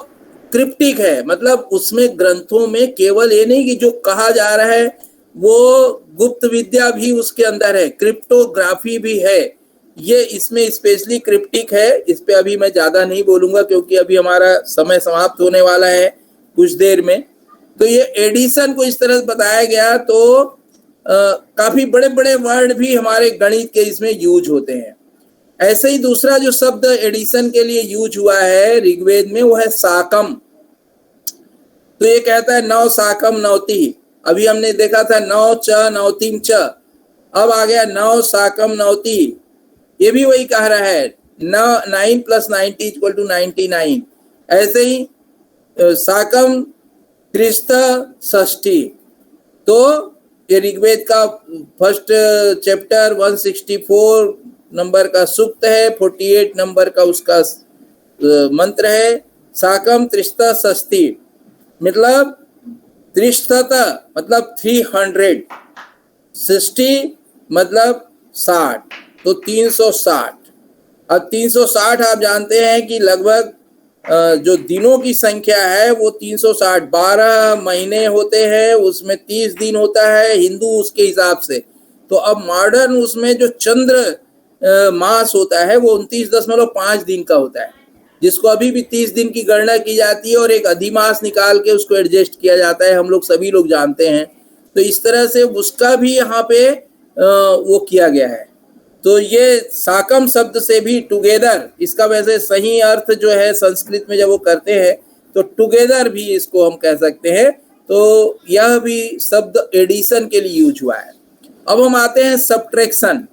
Speaker 2: क्रिप्टिक है, मतलब उसमें ग्रंथों में केवल ये नहीं कि जो कहा जा रहा है वो गुप्त विद्या भी उसके अंदर है, क्रिप्टोग्राफी भी है. ये इसमें स्पेशली क्रिप्टिक है. इस पे अभी मैं ज्यादा नहीं बोलूंगा क्योंकि अभी हमारा समय समाप्त होने वाला है कुछ देर में. तो ये एडिशन को इस तरह बताया गया. तो काफी बड़े बड़े वर्ड भी हमारे गणित के इसमें यूज होते हैं. ऐसे ही दूसरा जो शब्द एडिशन के लिए यूज हुआ है ऋग्वेद में वो है साकम. तो ये कहता है 9 साकम 9ति. अभी हमने देखा था 9 च 9 3 च, अब आ गया 9 साकम 9ति. ये भी वही कह रहा है 9 + 90 = 99। ऐसे ही साकम त्रिस्थ षष्ठी, तो ये ऋग्वेद का फर्स्ट चैप्टर 164 नंबर का सूक्त है, 48 नंबर का उसका मंत्र है। साकम त्रिस्थ षष्ठी मतलब त्रिशत मतलब 300, षष्ठी मतलब 60, तो 360। अब 360 आप जानते हैं कि लगभग जो दिनों की संख्या है वो 360, 12 महीने होते हैं, उसमें 30 दिन होता है हिंदू उसके हिसाब से। तो अब मॉडर्न उसमें जो चंद्र मास होता है वो 29.5 दिन का होता है, जिसको अभी भी 30 दिन की गणना की जाती है और एक अधिमास निकाल के उसको एडजस्ट किया जाता है, हम लोग सभी लोग जानते हैं। तो इस तरह से उसका भी यहाँ पे वो किया गया है। तो ये साकम शब्द से भी टुगेदर, इसका वैसे सही अर्थ जो है संस्कृत में जब वो करते हैं तो टुगेदर भी इसको हम कह सकते हैं। तो यह भी शब्द एडिशन के लिए यूज हुआ है। अब हम आते हैं सब्ट्रैक्शन।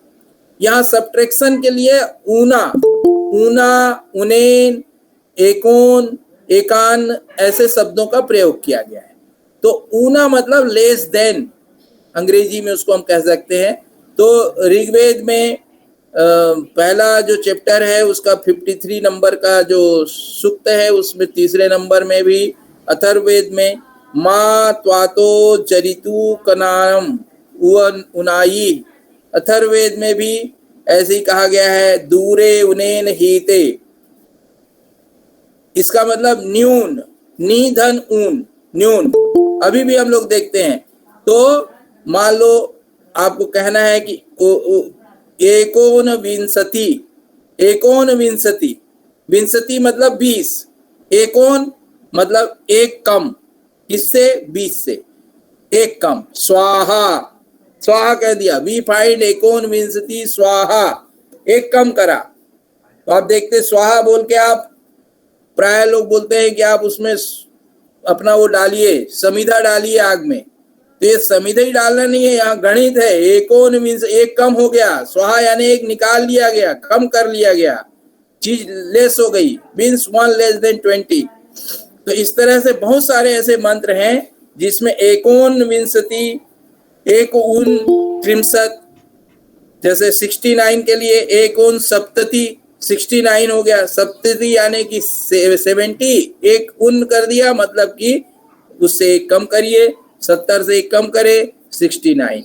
Speaker 2: यहाँ सब्ट्रैक्शन के लिए ऊना, उनेन, एकोन, एकान ऐसे शब्दों का प्रयोग किया गया है। तो ऊना मतलब लेस देन, अंग्रेजी में उसको हम कह सकते हैं। तो ऋग्वेद में पहला जो चैप्टर है उसका 53 नंबर का जो सूक्त है उसमें तीसरे नंबर में भी, अथर्ववेद में मा त्वातो चरितु कनाम उनाई, अथर्ववेद में भी ऐसे ही कहा गया है, दूरे उनेन हीते, इसका मतलब न्यून, निधन ऊन, न्यून। अभी भी हम लोग देखते हैं। तो मान लो आपको कहना है कि एकोन विंशति, एकोन विंशति, विंशति मतलब 20, एकोन मतलब एक कम, किससे? 20 से, एक कम। स्वाहा, स्वाहा कह दिया, वी फाइंड एकोन विंशति स्वाहा, एक कम करा। तो आप देखते स्वाहा बोल के आप प्राय लोग बोलते हैं कि आप उसमें अपना वो डालिए, समिधा डालिए आग में। तो ये समिधा ही डालना नहीं है, यहाँ गणित है। एकोन मीन्स एक कम हो गया, स्वाहा यानी एक निकाल लिया गया, कम कर लिया गया, चीज लेस हो गई, मीन्स 1 लेस देन 20। तो इस तरह से बहुत सारे ऐसे मंत्र हैं जिसमें एकोन विंशति, एक उन त्रिंशत, जैसे 69 के लिए एकोन सप्तति, 69 हो गया, सप्तति यानी कि 70, एक उन कर दिया मतलब कि उससे एक कम करिए, 70 से एक कम करे 69।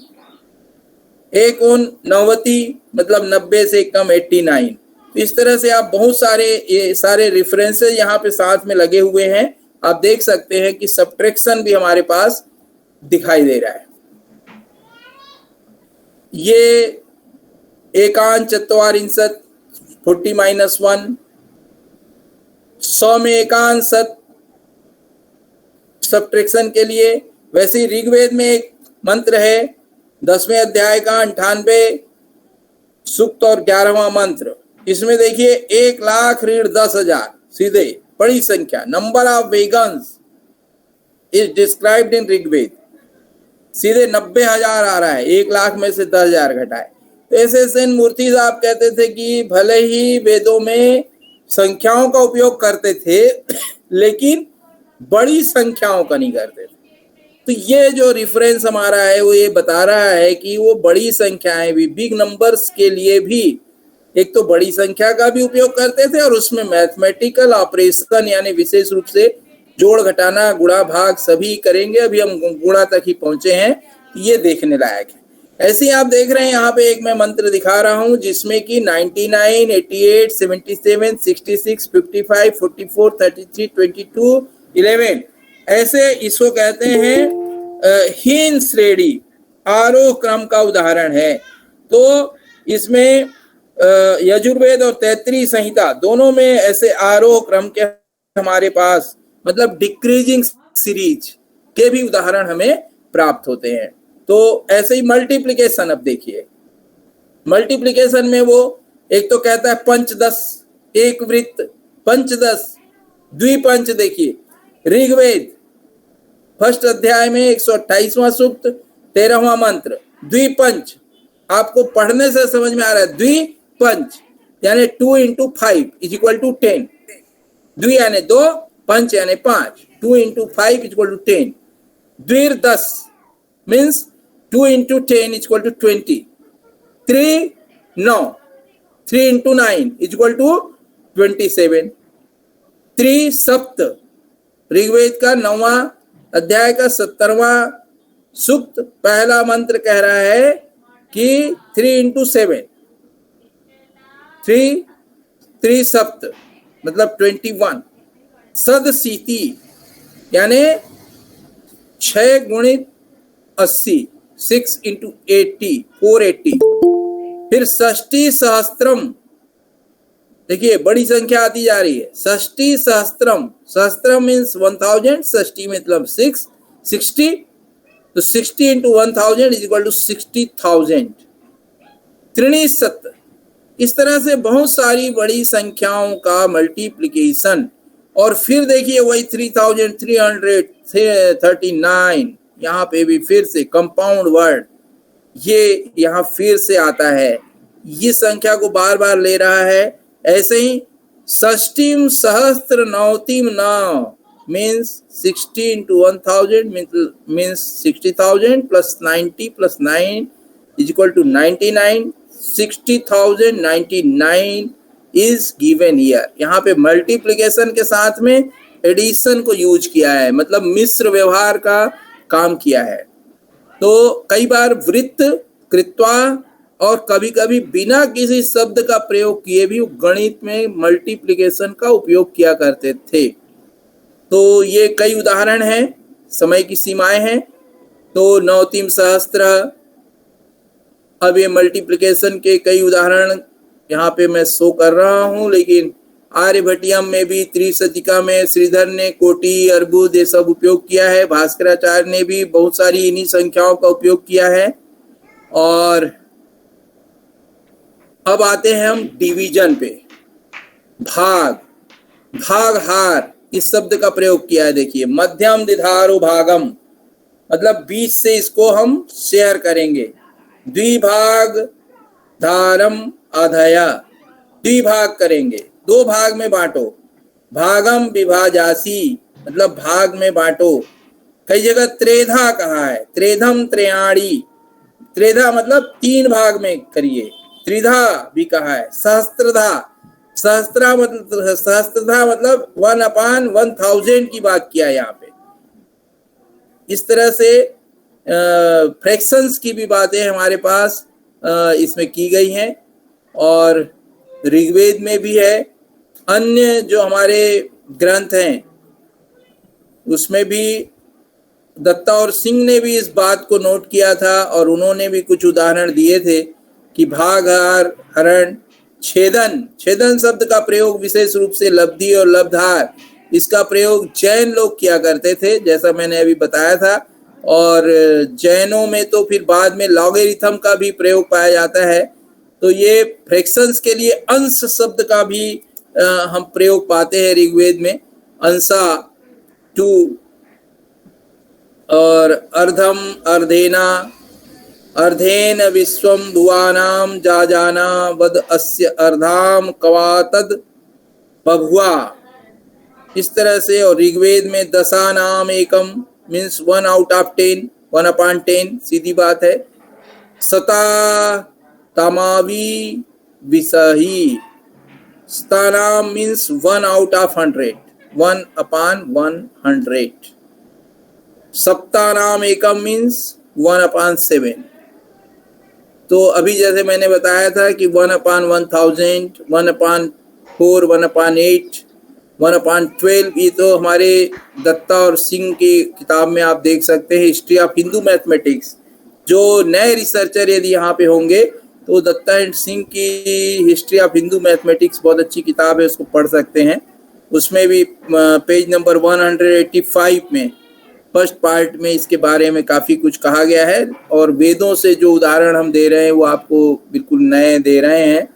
Speaker 2: एक उन नवति मतलब 90 से कम 89। तो इस तरह से आप बहुत सारे ये सारे रेफरेंसेस यहाँ पे साथ में लगे हुए हैं। आप देख सकते हैं कि सब्ट्रैक्शन भी हमारे पास दिखाई दे रहा है। ये एकान चत्वारिंशत 40 - 1, 100 में एकान सत सब्ट्रैक्शन के लिए। वैसे ही ऋग्वेद में एक मंत्र है 10वें अध्याय का 98 सूक्त और 11वां मंत्र। इसमें देखिए 1,00,000 ऋण 10,000, सीधे बड़ी संख्या, number of wagons is described in Rigveda, सीधे 90,000 आ रहा है, 1,00,000 में से 10,000 घटाए। तो ऐसे सेन मूर्ति साहब कहते थे कि भले ही वेदों में संख्याओं का उपयोग करते थे लेकिन बड़ी संख्याओं का नहीं करते थे। तो ये जो रेफरेंस हमारा है वो ये बता रहा है कि वो बड़ी संख्याएं भी, बिग नंबर्स के लिए भी एक तो बड़ी संख्या का भी उपयोग करते थे और उसमें मैथमेटिकल ऑपरेशन यानी विशेष रूप से जोड़ घटाना गुणा भाग सभी करेंगे। अभी हम गुणा तक ही पहुंचे हैं, ये देखने लायक है। ऐसे ही आप देख रहे हैं यहाँ पे एक मैं मंत्र दिखा रहा हूँ जिसमें कि 99, 88, 77, 66, 55, 44, 33, 22, 11 ऐसे इसको कहते हैं हीन श्रेणी, आरोह क्रम का उदाहरण है। तो इसमें यजुर्वेद और तैत्तिरीय संहिता दोनों में ऐसे आरोह क्रम के हमारे पास मतलब डिक्रीजिंग सीरीज के भी उदाहरण हमें प्राप्त होते हैं। तो ऐसे ही मल्टीप्लिकेशन, अब देखिए मल्टीप्लिकेशन में वो एक तो कहता है पंचदश, एक वृत्त, पंचदश, द्विपंच। देखिए ऋग्वेद फर्स्ट अध्याय में 128वां सूक्त 13वां मंत्र, द्विपंच। आपको पढ़ने से समझ में आ रहा है, द्विपंच यानी 2 इंटू 5 इज इक्वल टू 10, द्वि यानी 2, पंच यानी 5, 2 इंटू 5 इज इक्वल टू 10, द्विर 10 means 2 into 10 is equal to 20, 3 9, 3 into 9 is equal to 27, 3 सप्त, ऋग्वेद का 9वां अध्याय का 17वां सूक्त पहला मंत्र कह रहा है कि 3 इंटू 7, 3 सप्त मतलब 21, सदशीति यानी 6 गुणित 80, 6 इंटू 80, 480, फिर षष्टी सहस्त्रम, देखिए बड़ी संख्या आती जा रही है, षष्टी सहस्त्रम, सहस्त्रम मीन्स 1000, षष्टी मतलब 60, तो 60 इंटू 1000 इज इक्वल टू 60,000, त्रिणीशत, इस तरह से बहुत सारी बड़ी संख्याओं का मल्टीप्लिकेशन। और फिर देखिए वही 3339, यहाँ पे भी फिर से कंपाउंड वर्ड ये यहाँ फिर से आता है, ये संख्या को बार बार ले रहा है। ऐसे ही षष्टिम सहस्त्र नवतिम नव means 60 into 1000 means 60,000 plus 90 plus 9 is equal to 99, 60,099 is given here। यहाँ पे मल्टीप्लिकेशन के साथ में एडिशन को यूज किया है, मतलब मिश्र व्यवहार का काम किया है। तो कई बार वृत्त, कृत्वा और कभी कभी बिना किसी शब्द का प्रयोग किए भी गणित में मल्टीप्लिकेशन का उपयोग किया करते थे। तो ये कई उदाहरण हैं, समय की सीमाएं हैं। तो नवतिम सहस्त्र, अब ये मल्टीप्लिकेशन के कई उदाहरण यहाँ पे मैं शो कर रहा हूँ, लेकिन आर्यभट्टियम में भी, त्रिशतिका में श्रीधर ने कोटि, अर्बुद ये सब उपयोग किया है। भास्कराचार्य ने भी बहुत सारी इन्हीं संख्याओं का उपयोग किया है। और अब आते हैं हम डिवीजन पे। भाग, भाग हार इस शब्द का प्रयोग किया है। देखिए मध्यम दिधारो भागम मतलब बीच से इसको हम शेयर करेंगे। द्विभाग धारम अधया, द्विभाग करेंगे, 2 भाग में बांटो। भागम विभाजासी मतलब भाग में बांटो। कई जगह त्रेधा कहा है, त्रेधम त्रयाणी, त्रेधा मतलब 3 भाग में करिए। त्रिधा भी कहा है। सहस्त्रधा, सहस्त्रा मतलब सहस्त्रधा मतलब 1/1000 की बात किया यहाँ पे। इस तरह से फ्रैक्शंस की भी बातें हमारे पास इसमें की गई हैं और ऋग्वेद में भी है। अन्य जो हमारे ग्रंथ हैं उसमें भी दत्ता और सिंह ने भी इस बात को नोट किया था और उन्होंने भी कुछ उदाहरण दिए थे कि भागहार, हरण, छेदन, छेदन शब्द का प्रयोग विशेष रूप से लब्धि और लब्धार, इसका प्रयोग जैन लोग किया करते थे, जैसा मैंने अभी बताया था। और जैनों में तो फिर बाद में लॉगरिथम का भी प्रयोग पाया जाता है। तो ये फ्रैक्शंस के लिए अंश शब्द का भी हम प्रयोग पाते हैं ऋग्वेद में। अंसा 2 और अर्धम अर्धेना, अर्धेन विश्वम भुवानाम जाजाना वद अस्य अर्धाम कवातद बभुआ, इस तरह से। और ऋग्वेद में दशानाम एकम मीन्स 1/10, 1/10 सीधी बात है। सता तमावी विसही, स्तानाम मीन्स 1/100, 1/100। सप्तानाम एकम मीन्स 1/7। तो अभी जैसे मैंने बताया था कि 1/1000, 1/4, 1/8, 1/12, ये तो हमारे दत्ता और सिंह की किताब में आप देख सकते हैं, हिस्ट्री ऑफ हिंदू मैथमेटिक्स। जो नए रिसर्चर यदि यहाँ पे होंगे तो दत्ता एंड सिंह की हिस्ट्री ऑफ हिंदू मैथमेटिक्स बहुत अच्छी किताब है, उसको पढ़ सकते हैं। उसमें भी पेज नंबर 185 में फर्स्ट पार्ट में इसके बारे में काफ़ी कुछ कहा गया है। और वेदों से जो उदाहरण हम दे रहे हैं वो आपको बिल्कुल नए दे रहे हैं,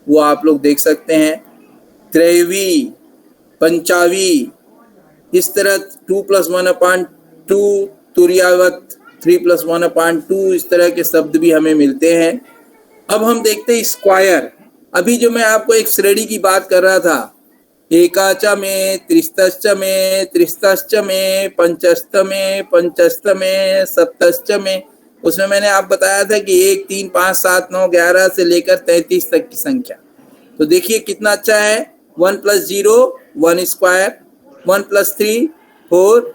Speaker 2: वो आप लोग देख सकते हैं। त्रैवी, पंचावी, इस तरह 2 + 1/2, तुर्यावत 3 + 1/2, इस तरह के शब्द भी हमें मिलते हैं। अब हम देखते हैं स्क्वायर। अभी जो मैं आपको एक श्रेणी की बात कर रहा था, एकाच में, त्रिस्तश्च में, त्रिस्तश्च में, पंचस्थ में, पंचस्थ में, सप्तश्च में, उसमें मैंने आप बताया था कि 1, 3, 5, 7, 9, 11 से लेकर 33 तक की संख्या। तो देखिए कितना अच्छा है। 1 + 0 1 स्क्वायर, 1 + 3 4,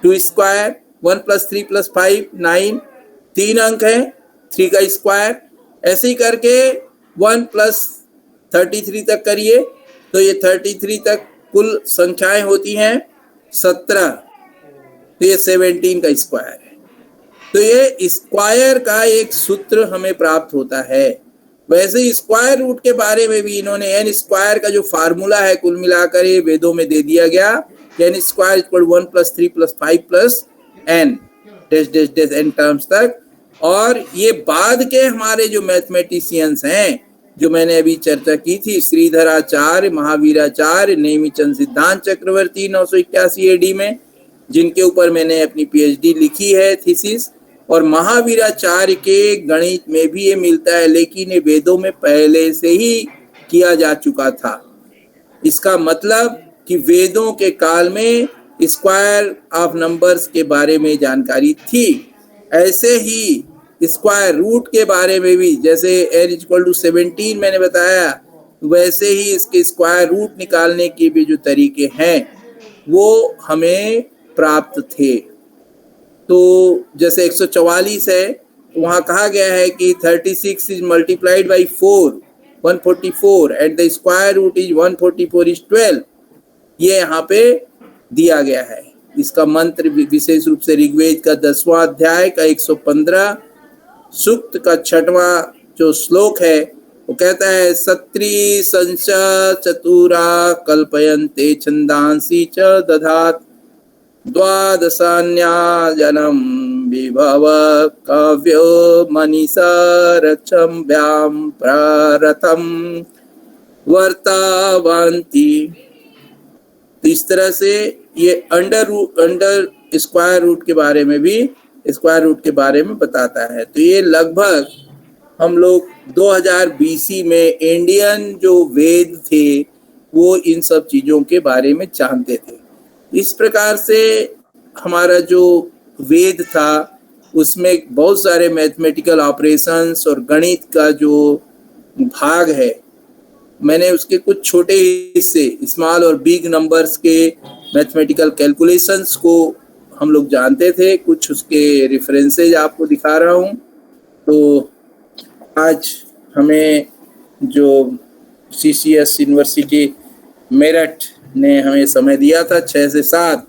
Speaker 2: 2 स्क्वायर, 1 + 3 + 5 9, 3 अंक है, 3 का स्क्वायर। ऐसे ही करके 1 + 33 तक करिए तो ये 33 तक कुल संख्याएं होती हैं 17, तो ये 17 का स्क्वायर है। तो ये स्क्वायर का एक सूत्र हमें प्राप्त होता है। वैसे ही स्क्वायर रूट के बारे में भी इन्होंने एन स्क्वायर का जो फार्मूला है कुल मिलाकर ये वेदों में दे दिया गया, N square equal 1 + 3 + 5 + n dash dash dash n terms तक। और ये बाद के हमारे जो मैथमेटिशियंस हैं, जो मैंने अभी चर्चा की थी, श्रीधराचार्य, महावीराचार्य, नेमिचंद सिद्धांत चक्रवर्ती 981 AD में, जिनके ऊपर मैंने अपनी PhD लिखी है, थीसिस, और महावीराचार्य के गणित में भी ये मिलता है, लेकिन ये वेदों में पहले से ही किया जा चुका था। इसका मतलब कि वेदों के काल में स्क्वायर ऑफ नंबर्स के बारे में जानकारी थी। ऐसे ही स्क्वायर रूट के बारे में भी, जैसे n = 17 मैंने बताया, वैसे ही इसके स्क्वायर रूट निकालने के भी जो तरीके हैं वो हमें प्राप्त थे। तो जैसे 144 है, वहाँ कहा गया है कि 36 is multiplied by 4 144 and the square root is 144 is 12। ये यहाँ पे दिया गया है। इसका मंत्र विशेष रूप से ऋग्वेद का 10वां अध्याय का 115 सूक्त का 6वां जो श्लोक है, वो कहता है सत्री संच चतुरा कल्पयन्ते छंदांसी च दधात द्वादशान्या जनम विभव काव्यो मनीषा रक्षम व्याम प्रारथम वर्तावंती। तो इस तरह से ये अंडर स्क्वायर रूट के बारे में भी, स्क्वायर रूट के बारे में बताता है। तो ये लगभग हम लोग 2000 BC में इंडियन जो वेद थे वो इन सब चीज़ों के बारे में जानते थे। इस प्रकार से हमारा जो वेद था उसमें बहुत सारे मैथमेटिकल ऑपरेशंस और गणित का जो भाग है, मैंने उसके कुछ छोटे हिस्से, स्मॉल और बिग नंबर्स के मैथमेटिकल कैलकुलेशंस को हम लोग जानते थे। कुछ उसके रेफरेंसेज आपको दिखा रहा हूँ। तो आज हमें जो CCS यूनिवर्सिटी मेरठ ने हमें समय दिया था 6 से 7,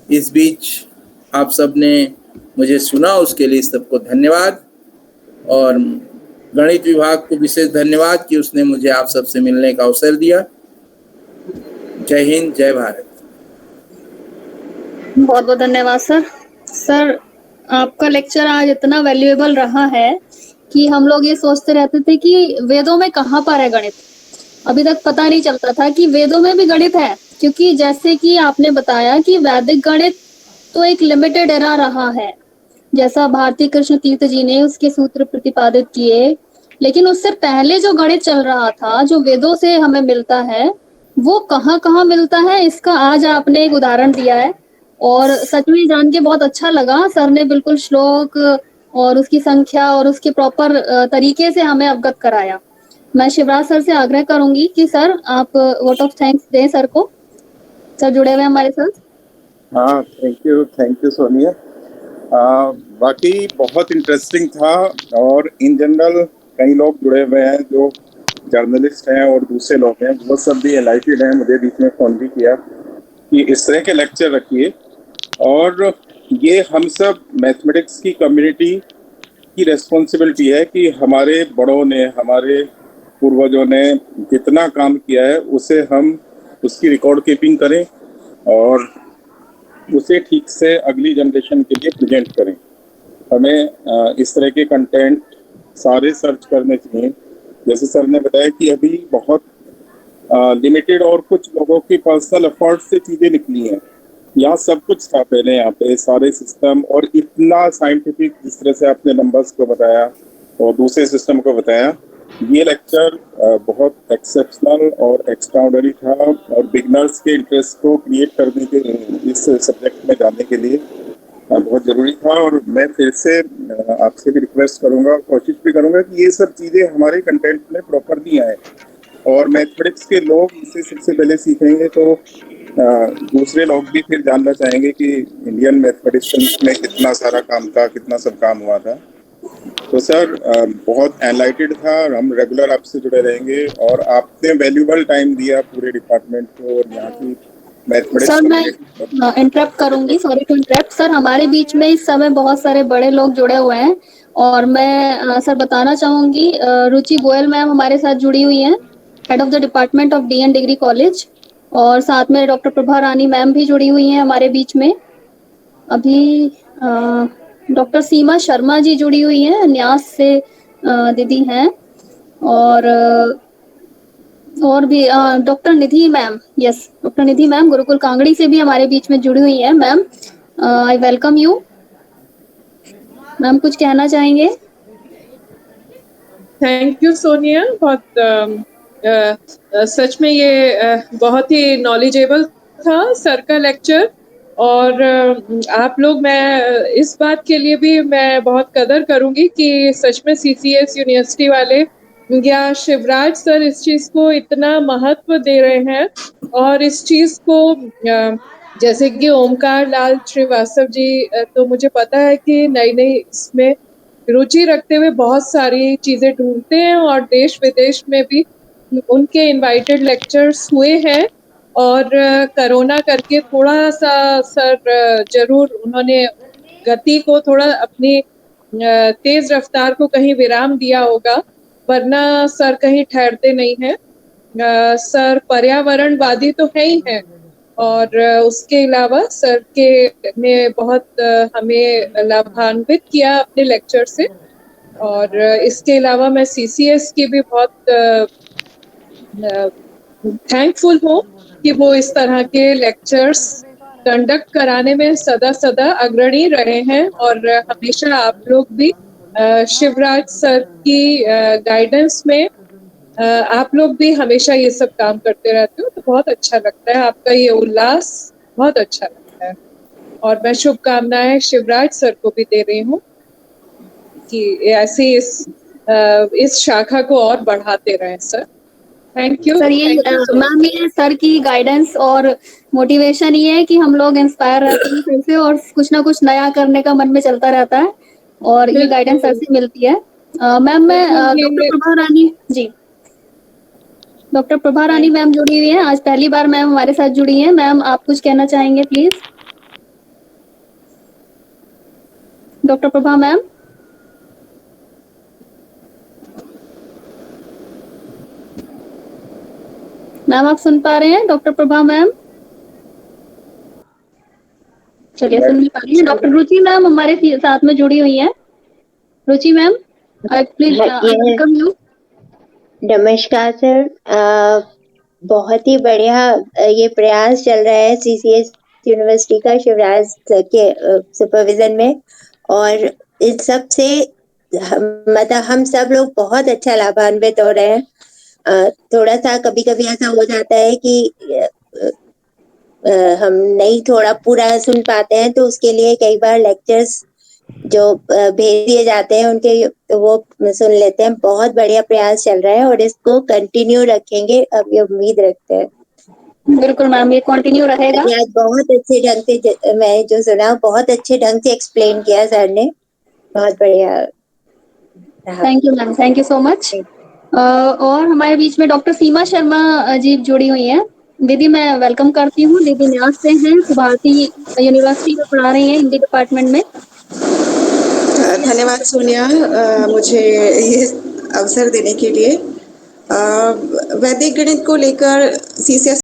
Speaker 2: इस बीच आप सब ने मुझे सुना, उसके लिए सबको धन्यवाद। और गणित विभाग को विशेष धन्यवाद कि उसने मुझे आप सबसे मिलने का अवसर दिया। जय हिंद, जय भारत।
Speaker 1: बहुत बहुत धन्यवाद सर। आपका लेक्चर आज इतना वैल्यूएबल रहा है कि हम लोग ये सोचते रहते थे कि वेदों में कहाँ पर है गणित। अभी तक पता नहीं चलता था कि वेदों में भी गणित है, क्योंकि जैसे कि आपने बताया कि वैदिक गणित तो एक लिमिटेड एरा रहा है, जैसा भारती कृष्ण तीर्थ जी ने उसके सूत्र प्रतिपादित किए। लेकिन उससे पहले जो गणित चल रहा था, जो वेदों से हमें मिलता है, वो कहाँ कहाँ मिलता है, इसका आज आपने एक उदाहरण दिया है और सच में जान के बहुत अच्छा लगा। सर ने बिल्कुल श्लोक और उसकी संख्या और उसके प्रॉपर तरीके से हमें अवगत कराया। मैं शिवराज सर से आग्रह करूंगी कि सर आप वोट ऑफ थैंक्स दें सर को। सर जुड़े हुए हमारे साथ।
Speaker 3: हाँ, थैंक यू सोनिया। वाकई बहुत इंटरेस्टिंग था। और इन जनरल कई लोग जुड़े हुए हैं जो जर्नलिस्ट हैं और दूसरे लोग हैं, वो सब भी एनलाइटेड हैं। मुझे बीच में फ़ोन भी किया कि इस तरह के लेक्चर रखिए। और ये हम सब मैथमेटिक्स की कम्युनिटी की रेस्पॉन्सिबिलिटी है कि हमारे बड़ों ने, हमारे पूर्वजों ने जितना काम किया है उसे हम उसकी रिकॉर्ड कीपिंग करें और उसे ठीक से अगली जनरेशन के लिए प्रेजेंट करें। हमें इस तरह के कंटेंट सारे सर्च करने चाहिए। जैसे सर ने बताया कि अभी बहुत लिमिटेड और कुछ लोगों की पर्सनल एफर्ट से चीज़ें निकली हैं। यहाँ सब कुछ था पहले, यहाँ पे सारे सिस्टम और इतना साइंटिफिक, जिस तरह से आपने नंबर्स को बताया और दूसरे सिस्टम को बताया, ये लेक्चर बहुत एक्सेप्शनल और एक्स्ट्राऑर्डिनरी था और बिगनर्स के इंटरेस्ट को क्रिएट करने के इस सब्जेक्ट में जानने के लिए बहुत ज़रूरी था। और मैं फिर से आपसे भी रिक्वेस्ट करूंगा, कोशिश भी करूंगा कि ये सब चीज़ें हमारे कंटेंट में प्रॉपरली आए और मैथमेटिक्स के लोग इसे सबसे पहले सीखेंगे तो दूसरे लोग भी फिर जानना चाहेंगे कि इंडियन मैथमेटिशियंस में कितना सारा काम था, कितना सब काम हुआ था। तो सर बहुत एनलाइटेड था और हम रेगुलर आपसे जुड़े रहेंगे और आपने वैल्यूबल टाइम दिया पूरे डिपार्टमेंट को और यहाँ की मैथमेटिक्स।
Speaker 1: सर मैं इंटरप्ट करूंगी, सॉरी टू इंटरप्ट सर। हमारे बीच में इस समय बहुत सारे बड़े लोग जुड़े हुए हैं और मैं सर बताना चाहूंगी रुचि गोयल मैम हमारे साथ जुड़ी हुई हैं, head of the department of DN degree college, और साथ में डॉक्टर प्रभा रानी मैम भी जुड़ी हुई हैं हमारे बीच में। अभी डॉक्टर सीमा शर्मा जी जुड़ी हुई हैं, न्यास से दीदी हैं, और भी डॉक्टर निधि मैम, यस डॉक्टर निधि मैम गुरुकुल कांगड़ी से भी हमारे बीच में जुड़ी हुई हैं। Ma'am I welcome you. Ma'am कुछ कहना चाहेंगे?
Speaker 5: Thank you Sonia. सच में ये बहुत ही नॉलेजेबल था सर का लेक्चर। और आप लोग, मैं इस बात के लिए भी मैं बहुत कदर करूंगी कि सच में सीसीएस यूनिवर्सिटी वाले या शिवराज सर इस चीज को इतना महत्व दे रहे हैं और इस चीज को जैसे कि ओमकार लाल श्रीवास्तव जी, तो मुझे पता है कि नई नई इसमें रुचि रखते हुए बहुत सारी चीजें ढूंढते हैं और देश विदेश में भी उनके इनवाइटेड लेक्चर्स हुए हैं। और कोरोना करके थोड़ा सा सर जरूर उन्होंने गति को थोड़ा अपनी तेज रफ्तार को कहीं विराम दिया होगा, वरना सर कहीं ठहरते नहीं हैं। सर पर्यावरणवादी तो है ही हैं और उसके अलावा सर के ने बहुत हमें लाभान्वित किया अपने लेक्चर से। और इसके अलावा मैं सीसीएस की भी बहुत थैंकफुल हूँ कि वो इस तरह के लेक्चर्स कंडक्ट कराने में सदा सदा अग्रणी रहे हैं और हमेशा आप लोग भी शिवराज सर की गाइडेंस में आप लोग भी हमेशा ये सब काम करते रहते हो, तो बहुत अच्छा लगता है। आपका ये उल्लास बहुत अच्छा लगता है और मैं शुभकामनाएं शिवराज सर को भी दे रही हूँ कि ऐसे इस शाखा को और बढ़ाते रहें सर। Thank you
Speaker 1: sir. ये मैम, ये सर की गाइडेंस और मोटिवेशन ये है कि हम लोग इंस्पायर रहते हैं सर से और कुछ ना कुछ नया करने का मन में चलता रहता है और ये गाइडेंस सर से मिलती है। मैम मैं डॉक्टर प्रभा रानी जी, डॉक्टर प्रभा रानी मैम जुड़ी हुई हैं, आज पहली बार मैम हमारे साथ जुड़ी हैं। मैम आप कुछ कहना चाहेंगे please? Doctor Prabha ma'am. Ma'am आप सुन पा रहे हैं? डॉक्टर प्रभा मैम, चलिए सुन नहीं पा रही है। डॉक्टर रुचि मैम हमारे साथ में जुड़ी हुई हैं। रुचि मैम प्लीज वेलकम यू।
Speaker 6: नमस्कार सर। बहुत ही बढ़िया ये प्रयास चल रहा है सीसीएस यूनिवर्सिटी का शिवराज सर के सुपरविजन में, और इन सब से मतलब हम सब लोग बहुत अच्छा लाभान्वित हो रहे हैं। थोड़ा सा कभी कभी ऐसा हो जाता है कि हम नहीं थोड़ा पूरा सुन पाते हैं, तो उसके लिए कई बार लेक्चर्स जो भेज दिए जाते हैं उनके वो सुन लेते हैं। बहुत बढ़िया प्रयास चल रहा है और इसको कंटिन्यू रखेंगे, अब ये उम्मीद रखते हैं।
Speaker 1: बिल्कुल मैम, ये कंटिन्यू रहेगा।
Speaker 6: आज बहुत अच्छे ढंग से मैं जो सुना बहुत अच्छे ढंग से एक्सप्लेन किया सर ने, बहुत बढ़िया।
Speaker 1: Thank you ma'am, thank you so much. और हमारे बीच में डॉक्टर सीमा शर्मा जी जुड़ी हुई हैं। दीदी मैं वेलकम करती हूँ। दीदी न्यास से हैं, भारती यूनिवर्सिटी में पढ़ा रही हैं हिंदी डिपार्टमेंट में।
Speaker 7: धन्यवाद सोनिया मुझे ये अवसर देने के लिए। वैदिक गणित को लेकर सीसीएस